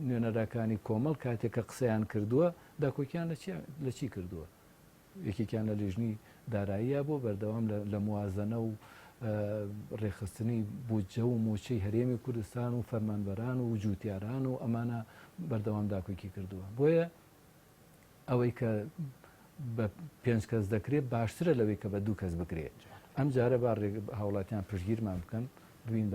[SPEAKER 2] نوێنەرەکانی کۆمەڵ کاتێک کە قسەیان کردووە داکۆکیان لە چی کردووە یەکێکیان لە لێژنی داراییە بۆ بەردەوام لە موازنە و ڕێخستنی بودجە و موچەی هەرێمی کوردستان و فەرمانبەران و جوتیاران و ئەمانە بەردەوام داکۆکی کردووە بۆیە ئەوەی کە بە 5 کەس دەکرێت باشترە لەوەی کە بە 2 کەس بکرێت ئەم جارە با هاوڵاتیان پشتگیرمان بکەن ببین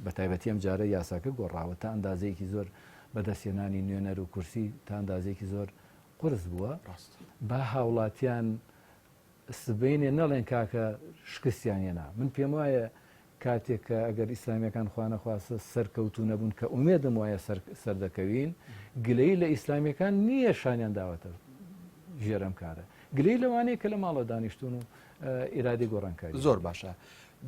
[SPEAKER 2] بە تایبەتی ئەم جارە یاساکە گۆڕاوە تا ئەندازەیەکی زۆر بەدەستێنانی نوێنەر و کورسی تا ئەندازەیەکی زۆر قرس بووە با هاوڵاتیان سبینێ نەڵێن کاکە شکستیان هێنا من پێم وایە کاتێک کە ئەگەر ئیسلامیەکان خوانەخواستە سەرکەوتو نەبوون کە ئومێدم وایە سەردەکەوین گلەی لە ئیسلامیەکان نییە شانیان داوەتە ژێرەم کارە گلەی لەوانەیە کە لە ماڵە دانیشتون و ئیرادی گۆڕانکاری
[SPEAKER 1] زۆر باشە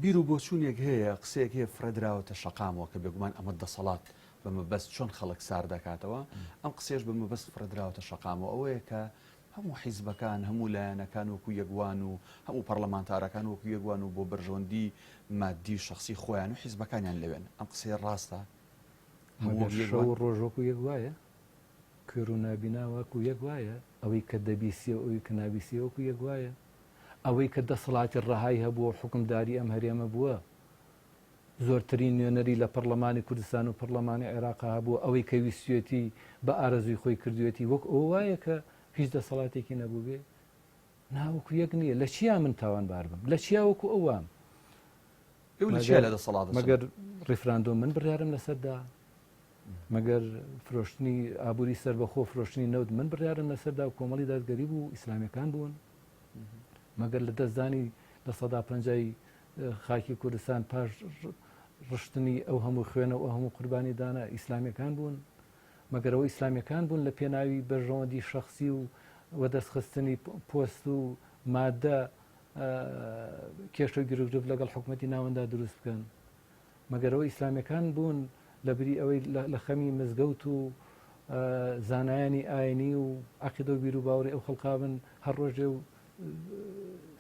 [SPEAKER 1] بیر و بۆچوونێک هەیە قسەیەک هەیە فرەدراوەتە شەقامەوە کە بێگومان ئەمە دەسەڵات بە مەبەست چۆن خەڵک سار دەکاتەوە ئەم قسێش بە مەبەست فرەدراوەتە شەقامەوە ئەوەیە کە هەموو حیزبەکان هەموو لایەنەکان وەکو یەکوان و هەموو پەرلەمانتارەکان وەکو یەکوان و بۆ بەرژەوەندی مادی شخصی خۆیان و حیزبەکانیان لەوێن ئەم قسەی ڕاستە
[SPEAKER 2] ڕۆژۆکو یەک وایە کر و نابیناوەکو یەک وایە ئەوەی کە دەبیسیە ئەوی کە نابیسیەوەکو یەک وایە ئەوەی کە دەسەڵاتی ڕەهای هەبووە حکومداری ئەم هەرێمە بووە زۆرترین نوێنەری لە پەرلەمانی کوردستان و پەرلەمانی عێراقا هەبووە ئەوەی کە ویستوێتی بە ئارەزوی خۆی کردوێتی وەک ئەو وایە کە هیچ دەسەڵاتێکی نەبوو بێ ناوەکو یەک نییە لە چیا من تاوانبار بم لە چیا وەکو ئەوام مەگەر ڕیفراندۆم من بڕیارم لەسەردا مەگەر فرۆشتنی ئابووری سەربەخۆ فرۆشتنی نەوت من بڕیارم لەسەردا و کۆمەڵی دادگەری بوو ئیسلامیەکان بوون مەگەر لە دەستدانی لە 150 خاکی کوردستان پاش ڕشتنی ئەو هەموو خوێنە و ئەو هەموو قوربانی دانا ئیسلامیەکان بوون مەگەرەوە ئیسلامیەکان بوون لە پێناوی بەرژەوەندی شخصی و وەدەستخستنی پۆست و مادە کێشە گرروگرف لەگەڵ حکوومەتی ناوەندا دروست بکەن مەگەرەوە ئیسلامیەکان بوون لەبری ئەوەی لە خەمی مزگەوت و زانایانی ئاینی و عقیدە و بیر و باوەڕی ئەو خەڵقا بن هەر ڕۆژێ و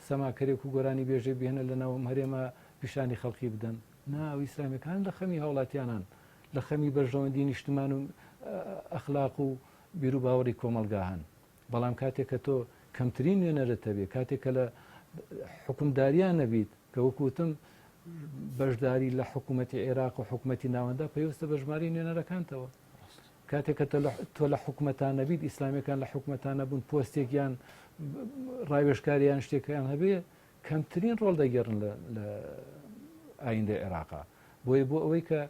[SPEAKER 2] سەماکەرێک و گۆرانی بێژێ بهێنە لە ناوم هەرێمە پیشانی خەڵکی بدەن ناو ئیسلامیەکان لە خەمی هاوڵاتیانان لە خەمی بەرژەوەندی نیشتمان و ئەخلاق و بیر و باوەڕی کۆمەلگاهن بەڵام کاتێک کە تۆ کەمترین نوێنەرت هەبێ کاتێک کە لە حکومداریان نەبیت کە وەکوتم بەشداری لە حکوومەتی عێراق و حکوومەتی ناوەندا پێویستە بە ژماری نوێنەرەکانتەوە کاتێک کە تۆ لە حکوومەتان نەبیت ئیسلامیەکان لە حکوومەتان نەبوون پۆستێکیان ڕایوێشکاریان شتێکیان هەبێ کەمترین ڕۆڵ دەگەڕن لە ئایندە عێراقا بۆیە بۆ ئەوەی کە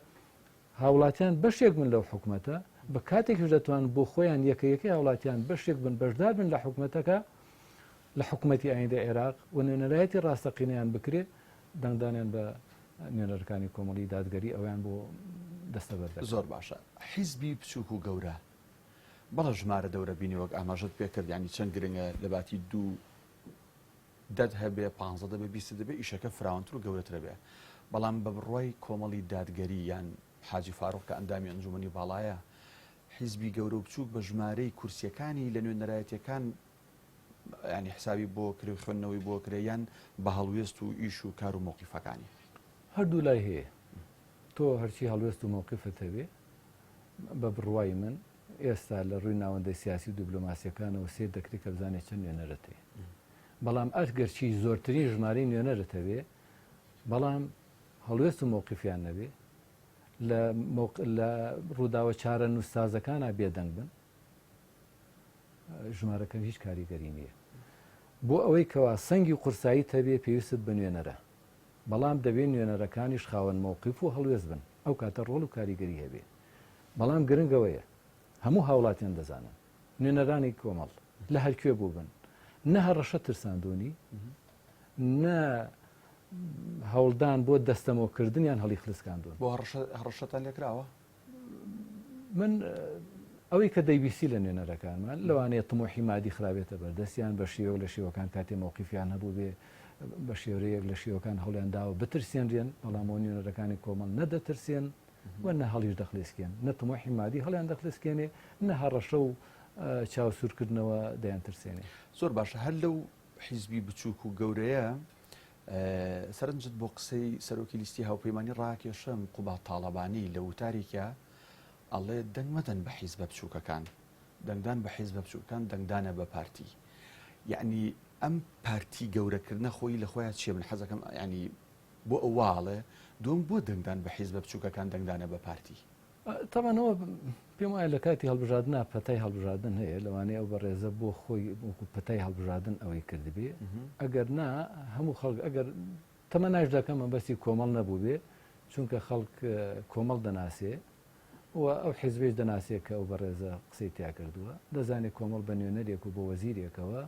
[SPEAKER 2] هاوڵاتیان بەشێک بن لەو حکوومەتە بە کاتێکش دەتوان بۆ خۆیان یەکەیەکی هاوڵاتیان بەشێک بن بەشدار بن لە حکوومەتەکە لە حکوومەتی ئایندە عێراق و نوێنەرایەتی ڕاستەقینەیان بکرێت دەنگدانیان بە نوێنەرەکانی کۆمەڵی دادگەری ئەویان بۆ دەستەبەر
[SPEAKER 1] زۆر باشە حیزبی بچووک و گەورە بەڵە ژمارە دەورە بینی وەک ئاماژت پێکرد ینی چەند گرنگە لە باتی دوو دەد هەبێ 15 دەبێ 20 دەبێ ئیشەکە فراوانتر و گەورەترە بێ بەڵام بە بڕوای کۆمەڵی دادگەری یان حاجی فاروق کە ئەندامی ئەنجومەنی باڵایە حیزبی گەورە و بچووک بە ژمارەی کورسیەکانی لە نوێنەرایەتیەکان ینی حسابی بۆ کرێ خوێندنەوەی بۆ کرێیان بە هەڵوێست و ئیش و کار و موقیفەکانی
[SPEAKER 2] هەردوو لای هەیە تۆ هەرچی هەڵوێست و موقیفت هەبێ بە بڕوای من ئێستا لە ڕووی ناوەندەی سیاسی و دیبلۆماسیەکانەوە سێ دەکری کە بزانێت چەند نوێنەرت هەیە بەڵام ئەگەرچی زۆرترین ژمارەی نوێنەرت هەبێ بەڵام هەڵوێست و موقیفیان نەبێ لە ڕووداوە چارە نووسازەکانە بێدەنگ بن ژمارەکە هیچ کاریگەری نییە بۆ ئەوەی کەوا سەنگی قورسایی هەبێ پێویست بە نوێنەرە بەڵام دەبێت نوێنەرەکانیش خاوەن مووقیف و هەڵوێست بن ئەو کاتە ڕۆڵ و کاریگەری هەبێ بەڵام گرنگەوەیە هەموو هاوڵاتیان دەزانن نوێنەرانی کۆمەڵ لە هەرکوێ بوو بن نە هەڕەشە ترساندونی نە هەوڵدان بۆ دەستەمۆکردنیان هەڵی خلسکاندون
[SPEAKER 1] بۆ هەڕەشەتان لێکراوە
[SPEAKER 2] من ئەوەی کە دەیبیسی لە نوێنەرەکانمان لەوانەیە تمۆحی مادی خراپێتە بەردەستیان بە شێوە لە شێوەکان کاتێ مووقیفیان هەبوو بێ بە شێوەیەک لە شێوەکان هەوڵیان داوە بترسێنرێن بەڵام نوێنەرەکانی کۆمەڵ نەدەترسێن و نە هەڵیش دەخلسکێن نە تمۆحی مادی هەڵیان دەخلسکێنێ نە هەڕەشە و چاوسورکردنەوە دەیان ترسێنێ
[SPEAKER 1] زۆر باشە هەر لەو حیزبی بچووک و گەورەیە سەرنجت بۆ قسەی سەرۆکی لیستی هاوپەیمانی ڕاکێشم قوبات تاڵەبانی لە وتاریکە ئەڵێ دەنگ مەدەن بە حیزبە بچووکەکان دەنگدان بە حیزبە بچووکەکان دەنگدانە بە پارتی یعنی ئەم پارتی گەورەکردنە خۆی لە خۆیان چێ من حەزەکەم ینی بۆ ئەوواڵێ دوم بۆ دەنگدان بە حیزبە بچووکەکان دەنگدانە بە پارتی
[SPEAKER 2] تەمانەوە پێم وایە لە کاتی هەڵبژاردنە پەتای هەڵبژاردن هەیە لەوانەیە ئەو بەڕێزە بۆ خۆی پەتای هەڵبژاردن ئەوەی کردبێ ئەگەر نا هەموو خەڵک ئەگەر تەمە ناشدەکەم بەسی کۆمەڵ نەبوو بێ چونکە خەڵک کۆمەڵ دەناسێ و ئەو حیزبێش دەناسێت کە ئەو بەڕێزە قسەی تیا کردووە دەزانێت کۆمەڵ بە نوێنەرێک و بۆ وەزیرێکەوە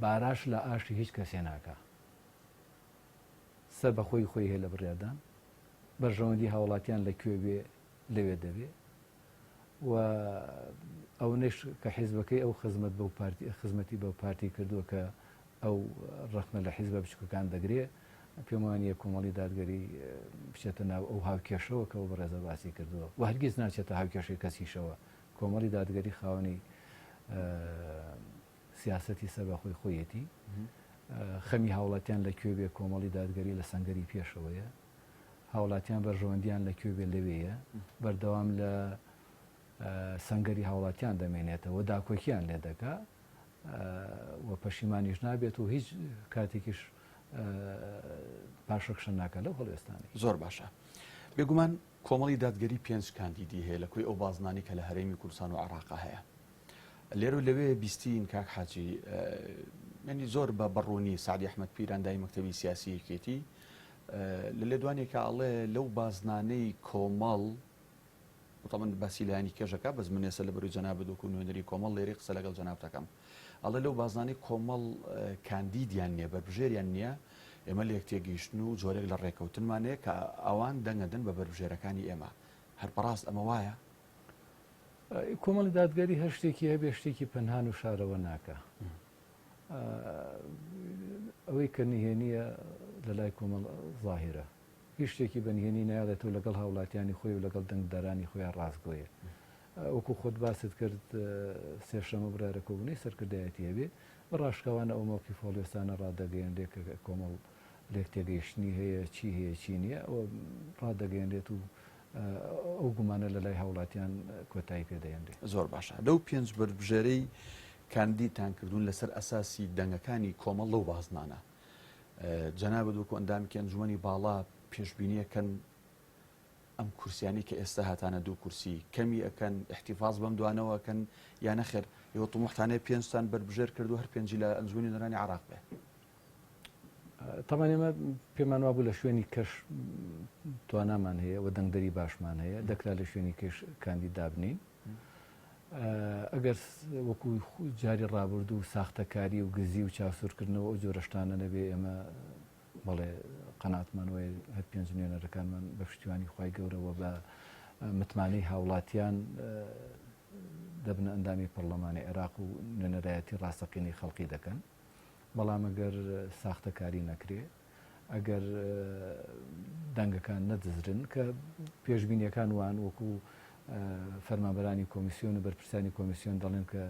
[SPEAKER 2] باراش لە ئاشی هیچ کەسێ ناکە سەر بە خۆی هەیە لە بڕیادان بەرژەوەندی هاوڵاتیان لەکوێ بێ لەوێ دەبێ و ئەو نش کە حیزبەکەی ئەو خزمەتی بەو پارتی کردووە کە ئەو ڕەخمە لە حیزبە بچکەکان دەگرێ پێم وانییە کۆمەڵی دادگەری بچێتە ناو ئەو هاوکێشەوە کە ئەو بەڕێزە باسی کردووە و هەرگیز ناچێتە هاوکێشەی کەسیشەوە کۆمەڵی دادگەری خاوەنی سیاسەتی سەربەخۆی خۆیەتی خەمی هاوڵاتیان لەکوێ بێ کۆمەڵی دادگەری لە سەنگەری پێشەوەیە هاوڵاتیان بەرژەوەندیان لەکوێ بێ لەوەیە بەردەوام لە سەنگەری هاوڵاتیان دەمێنێتەوە داکۆکیان لێ دەکا و پەشیمانیش نابێت و هیچ کاتێکیش پاشەکشە ناکە لەو هەڵوێستانی
[SPEAKER 1] زۆر باشە بێگومان کۆمەڵی دادگەری 5 کاندیدی هەیە لە کوێی ئەو بازنانی کە لە هەرێمی کوردستان و عێراق هەیە لێرە و لەوێ بیستین کاک حاجی ینی زۆر بە بەڕوونی سعدی ئەحمەد پیرەندای مەکتەبی سیاسی یەکێتی لە لێدوانێکە ئەڵێ لەو بازنانەی کۆمەڵ وتەمەند باسی لایانی کێژەکە بەس من ێستا لە بەروی جەناب دۆک و نوێنەری کۆمەڵ لێرەی قسە لەگەڵ جەناب دەکەم ئەڵێ لەو بازنانەی کۆمەڵ کاندیدیان نییە بەربژێریان نییە ئێمە لە یەکتێگەیشتن و جۆرێک لە ڕێکەوتنمانەیە کە ئەوان دەنگەدەن بە بەربژێرەکانی ئێمە هەر بەڕاست ئەمە وایە
[SPEAKER 2] کۆمەڵی دادگەری هەر شتێکی هەبێ شتێکی پەنهان و شارەوە ناکە ئەوەی کە نهێنیە لە لای کۆمەڵ ظاهرە هیچ شتێکی بەنهێنی نایڵێتەوە لەگەڵ هاوڵاتیانی خۆی و لەگەڵ دەنگدارانی خۆیان ڕاستگۆیە وەکو خۆت باست کرد سێشەمە برارەکەبوونەی سەرکردایەتی هەبێ بە ڕاشکەوانە ئەو موڵکی فۆڵێستانە ڕادەگەیەندێت کە کۆمەڵ لێک تێگەیشتنی هەیە چی هەیە چی نییە ئەوە ڕادەگەیەندێت و ئەو گومانە لە لای هاوڵاتیان کۆتایی پێدەێنرێ
[SPEAKER 1] زۆر باشە لەو 5 بەربژێرەی کاندیدتان کردوون لەسەر ئەساسی دەنگەکانی کۆمەڵ لەو بازنانە جەنابەت وەکو ئەندامێکی ئەنجومەنی باڵا پێشبینیەکەن ئەم کورسیانی کە ئێستا هاتانە 2 کورسی کەمی ئەەکەن احتیفاز بەم دوانەوەکەن یان نەخێر ئێوە طموحتانەیە 5تان بربژێر کردو هەر 5 لە ئەنجومەنی نەرانی عراق بێ.
[SPEAKER 2] تەمان ئێمە پێمان وابوو لە شوێنی کەش توانامان هەیە و دەنگدەری باشمان هەیە دەکرا لە شوێنی کەش کاندیدا بنین. ئەگەر وەکو جاری ڕابرد و ساختەکاری و گزی و چاوسورکردنەوە ئەو جۆرەشتانە نەبێ ئێمە بەڵێ قەناتمانەوەی هەر 5 میلیۆنەرەکانمان بە پشتیوانی خوای گەورەوە بە متمانەی هاوڵاتیان دەبنە ئەندامی پەرلەمانی عێراق و نوێنەرایەتی ڕاستەقینەی خەڵقی دەکەن. بەڵام ئەگەر ساختەکاری نەکرێ ئەگەر دەنگەکان نەدزرن کە پێشبینیەکان وان وەکو فەرمانبەرانی کۆمیسیۆن و بەرپرسانی کۆمیسیۆن دەڵێن کە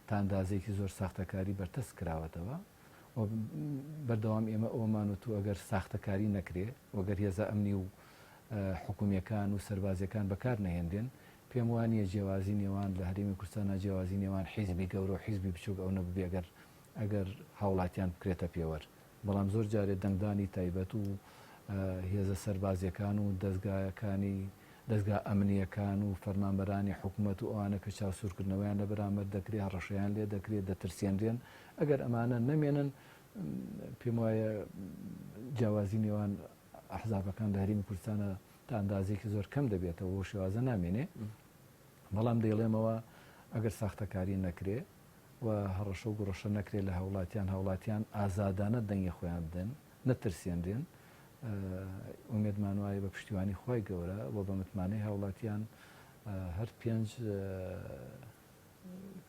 [SPEAKER 2] تا ئەندازەیەکی زۆر ساختەکاری بەرتەست کراوەتەوە بەردەوام ئێمە ئەومان و تو ئەگەر ساختەکاری نەکرێ وەگەر هێزە ئەمنی و حکوومیەکان و سەربازیەکان بەکار نەهێنرێن پێم وانییە جیاوازی نێوان لە هەرێمی کوردستانە جیاوازی نێوان حیزبی گەورە و حیزبی بچووک ئەو نەبێ ئەگەر هاوڵاتیان بکرێتە پێوەەر. بەڵام زۆر جارێت دەنگدانی تایبەت و هێزە سەربازیەکان و دەستگایەکانی دەستگا ئەمنیەکان و فەرمانبەرانی حکوومەت و ئەوانە کە چاوسورکردنەوەیان لە بەرامبەر دەکرێت هەڕەشەیان لێ دەکرێت دەترسێنرێن ئەگەر ئەمانە نەمێنن پێم وایە جیاوازی نێوان ئەحزابەکان لە هەرێمی کوردستانە تا ئەندازێکی زۆر کەم دەبێتەوە بۆ شێوازە نامێنێ. بەڵام دەیڵێمەوە ئەگەر ساختەکاری نەکرێ و هەڕەشە و گڕەشە نەکرێت لە هەوڵاتیان ئازادانە دەنگی خۆیان بدەن نەترسێنرێن ئومێدمان وایە بە پشتیوانی خۆی گەورە و بە متمانەی هاوڵاتیان هەر 5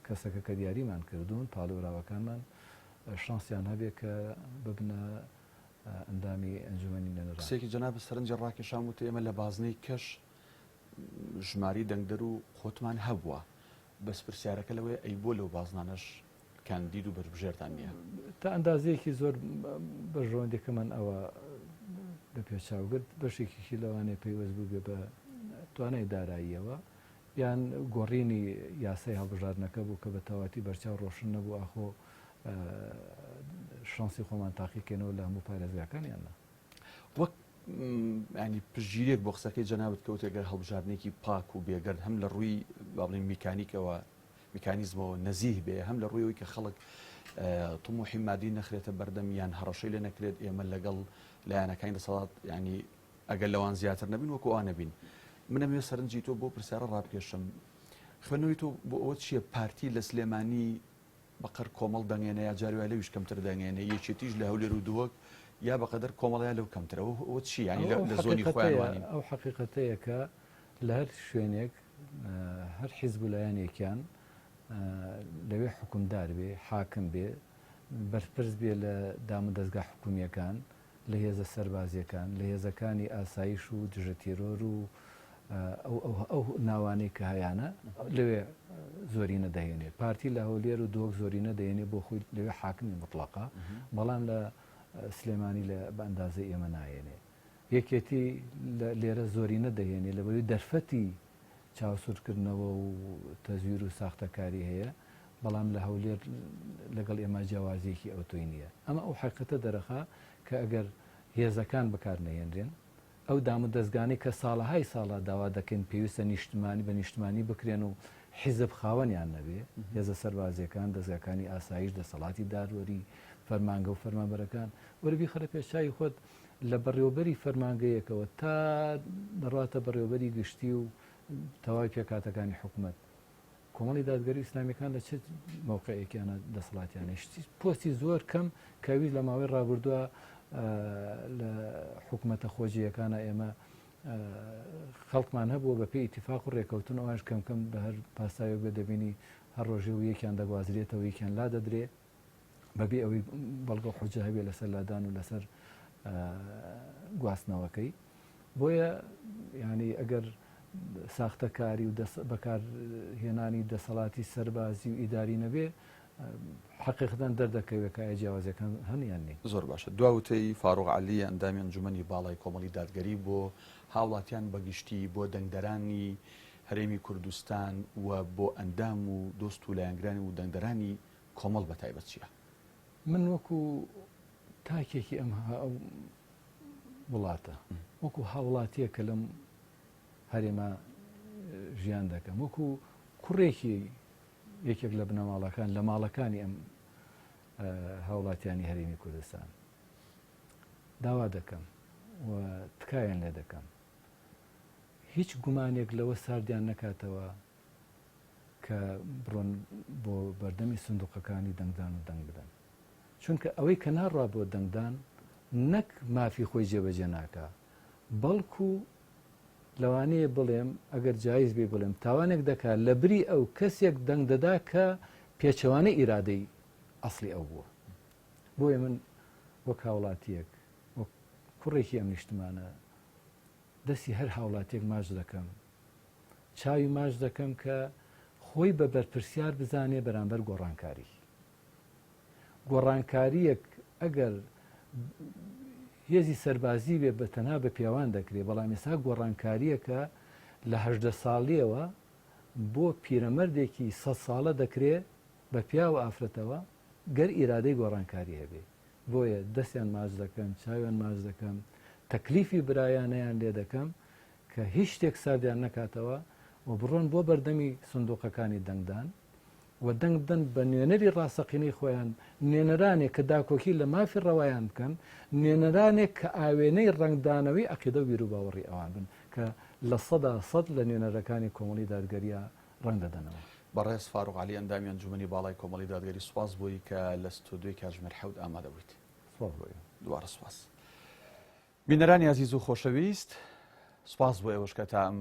[SPEAKER 2] کەسەکە کە دیاریمان کردوون پاڵێوراوەکانمان شانسیان هەبێ کە ببنە ئەندامی ئەنجومەنی نوێنەران.
[SPEAKER 1] قسێکی جەناب سەرنجە ڕاکێشان وتە ئێمە لە بازنەی کەش ژماری دەنگدەر و خۆتمان هەبووە بەس پرسیارەکە لەوەی ئەی بۆ لەو بازنانەش کاندید و بەربژێرتان نییە
[SPEAKER 2] تا ئەندازەیەکی زۆر بەژۆندێکەکەمان ئەوە لە پێچاوگرت بەشێکیشی لەوانەیە پەیوەست بوو بێ بە توانای داراییەوە یان گۆڕینی یاسای هەڵبژاردنەکە بوو کە بە تەواتی بەرچاو ڕۆشن نەبوو ئاخۆ شانسی خۆمان تاقیکەنەوە لە هەموو پارێزگاکانیانە.
[SPEAKER 1] وەک ینی پژگیرێک بۆ قسەکەی جەنابەت کەوتێگەر هەڵبژاردنێکی پاک و بێگەرد هەم لە ڕووی باڵین میکانیکەوە میکانیزمەوە نەزیه بێ هەم لە ڕوویەوەی کە خەڵک تموحی مادی نەخرێتە بەردەم یان هەڕەشەی لێ نەکرێت ئێمە لەگەڵ لایەنەکانی دەسەڵات ینی ئەگەر لەوان زیاتر نەبین وەکو ئەوان نەبین. منەمێ سەرنجی تۆ بۆ پرسیارە ڕابکێشم خوێنەوەی تۆ بۆ ئەوە چییە پارتی لە سلێمانی بەقەر کۆمەڵ دەنگێنە یا جاروای لەویش کەمتر دەنگێنە یەکێتیش لە هەولێر و دووەک یا بەقەدەر کۆمەڵەیە لەو کەمترەوە ئەوە چی ینی لە زۆنی خۆیانوانی
[SPEAKER 2] ئەو حقیقەتەیە کە لە هەر شوێنێک هەر حیزب لایەنێکیان لەوێ حکومدار بێ حاکم بێ بەرپرس بێ لە دام و دەستگا حکومیەکان لە هێزە سەربازیەکان لە هێزەکانی ئاسایش و دژە تیرۆر و ئەو ناوانەی کە هەیەە لەوێ زۆری نەدەهێنێ پارتی لە هەولێر و دۆک زۆری نەدەێنێ بۆ خۆی لەوێ حاکمی مطلقا بەڵام لە سلێمانی لە بە ئەندازە ئێمە نایێنێ یەکێتی لێرە زۆری نەدەهێنێ لەبەروی دەرفەتی چاوسورکردنەوە و تەزویر و ساختەکاری هەیە بەڵام لە هەولێر لەگەڵ ئێمە جیاوازیەکی ئەوتۆی نییە. ئەمە ئەو حقیقەتە دەرەخا کە ئەگەر هێزەکان بەکار نەهێنرێن ئەو دام و دەستگانی کە ساڵەهای ساڵا داوا دەکەن پێویستە نیشتمانی بە نیشتمانی بکرێن و حیزب خاوەنیان نەبێ هێزە سەربازیەکان دەستگاکانی ئاسایش دەسەڵاتی داروەری فەرمانگە و فەرمانبەرەکان وەربی خەرە پێشچوی خۆت لە بەڕێوەبەری فەرمانگەیەکەوە تا دەڕاتە بەڕێوەبەری گشتی و تەواوی پێکاتەکانی حکوومەت کۆمەڵی دادگەری ئیسلامیەکان لە چه موقعێکیانە دەسەڵاتیانە پۆستی زۆر کەم کەویست لە ماوەی ڕابردووە لە حکوومەتە خۆجیەکانە ئێمە خەڵکمان هەبووە بە پێی ئیتیفاق و ڕێکەوتن ئەوانش کەمکەم بە هەر پاساوی بێ دەبینی هەر ڕۆژێ و یەکیان دەگوازرێتەوە یەکیان لا دەدرێ بەبێ ئەوەی بەڵگە حوجە هەبێ لەسەر لادان و لەسەر گواستنەوەکەی بۆیە ینی ئەگەر ساختەکاری و بەکارهێنانی دەسەڵاتی سەربازی و ئیداری نەبێ حقیقتان دەردەکەوێت کە جیاوازەکان هەنیان نی.
[SPEAKER 1] زۆر باشە دواوتەی فاڕۆق عەلی ئەندامی ئەنجومەنی باڵای کۆمەڵی دادگەری بۆ هاوڵاتیان بەگشتی بۆ دەنگدەرانی هەرێمی کوردستان و بۆ ئەندام و دۆست و لایەنگرانی و دەنگدەرانی کۆمەڵ بە تایبەت چییە؟
[SPEAKER 2] من وەکو تاکێکی ئەم وڵاتە وەکو هاوڵاتیە کە لەم هەرێمە ژیان دەکەم وەکو کوڕێکی یەکێک لە بنەماڵەکان لە ماڵەکانی ئەم هاوڵاتیانی هەرێمی کوردستان داوا دەکەم و تکایان لێ دەکەم هیچ گومانێک لەوە ساردیان نەکاتەوە کە بڕۆن بۆ بەردەمی سندوقەکانی دەنگدان و دەنگ بدەن چونکە ئەوەی کە ناڕوا بۆ دەنگدان نەک مافی خۆی جێبەجێ ناکە بەڵکو لەوانەیە بڵێم ئەگەر جایز بێ بڵێم تاوانێک دەکات لە بری ئەو کەسێک دەنگ دەدا کە پێچەوانەی ئیرادەی ئەسڵی ئەو بووە بۆیە من وەک هاوڵاتیەک وەک کوڕێکی ئەم نیشتمانە دەستی هەر هاوڵاتێک ماچ دەکەم چاوی ماچ دەکەم کە خۆی بە بەرپرسیار بزانێ بەرامبەر گۆڕانکاریەک ئەگەر هێزی سەربازی بێ بە تەنها بە پیاوان دەکرێت بەڵام ئێستا گۆڕانکاریەکە لە 18 ساڵیەوە بۆ پیرەمەردێکی 100 ساڵە دەکرێت بە پیا و ئافرەتەوە گەر ئیرادەی گۆڕانکاری هەبێ بۆیە دەستیان ماچ دەکەم چاویان ماچ دەکەم تەکلیفی برایانەیان لێ دەکەم کە هیچ شتێک ساردیان نەکاتەوە و بڕۆن بۆ بەردەمی سندوقەکانی دەنگدان و دەنگ بدەن بە نوێنەری ڕاستەقینەی خۆیان نوێنەرانێک کە داکۆکی لە مافی ڕەوایان بکەن نوێنەرانێک کە ئاوێنەی ڕنگدانەوەی عەقیدە و بیر و باوەڕی ئەوان بن کە لە 100% لە نوێنەرەکانی کۆمەڵی دادگەریە ڕەنگ دەدەنەوە.
[SPEAKER 1] بەڕێز فاروق عەلی ئەندامی ئەنجومەنی باڵای کۆمەڵی دادگەری سوپاس بۆی کە لە ستودیۆی کاتژمێر 7 ئامادە بوویت. دووبارە سوپاس. بینەرانی عەزیز و خۆشەویست، سوپاس بۆ ئێوەش کە تا ئەم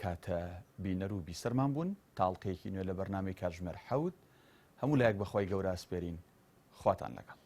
[SPEAKER 1] کاتە بینەر و بیسەرمان بوون. تاڵقەیەکی نوێ لە بەرنامەی کاتژمێر 7 هەموو لایەک بەخوای گەورە ئەسپێرین. خواتان لەگەڵ.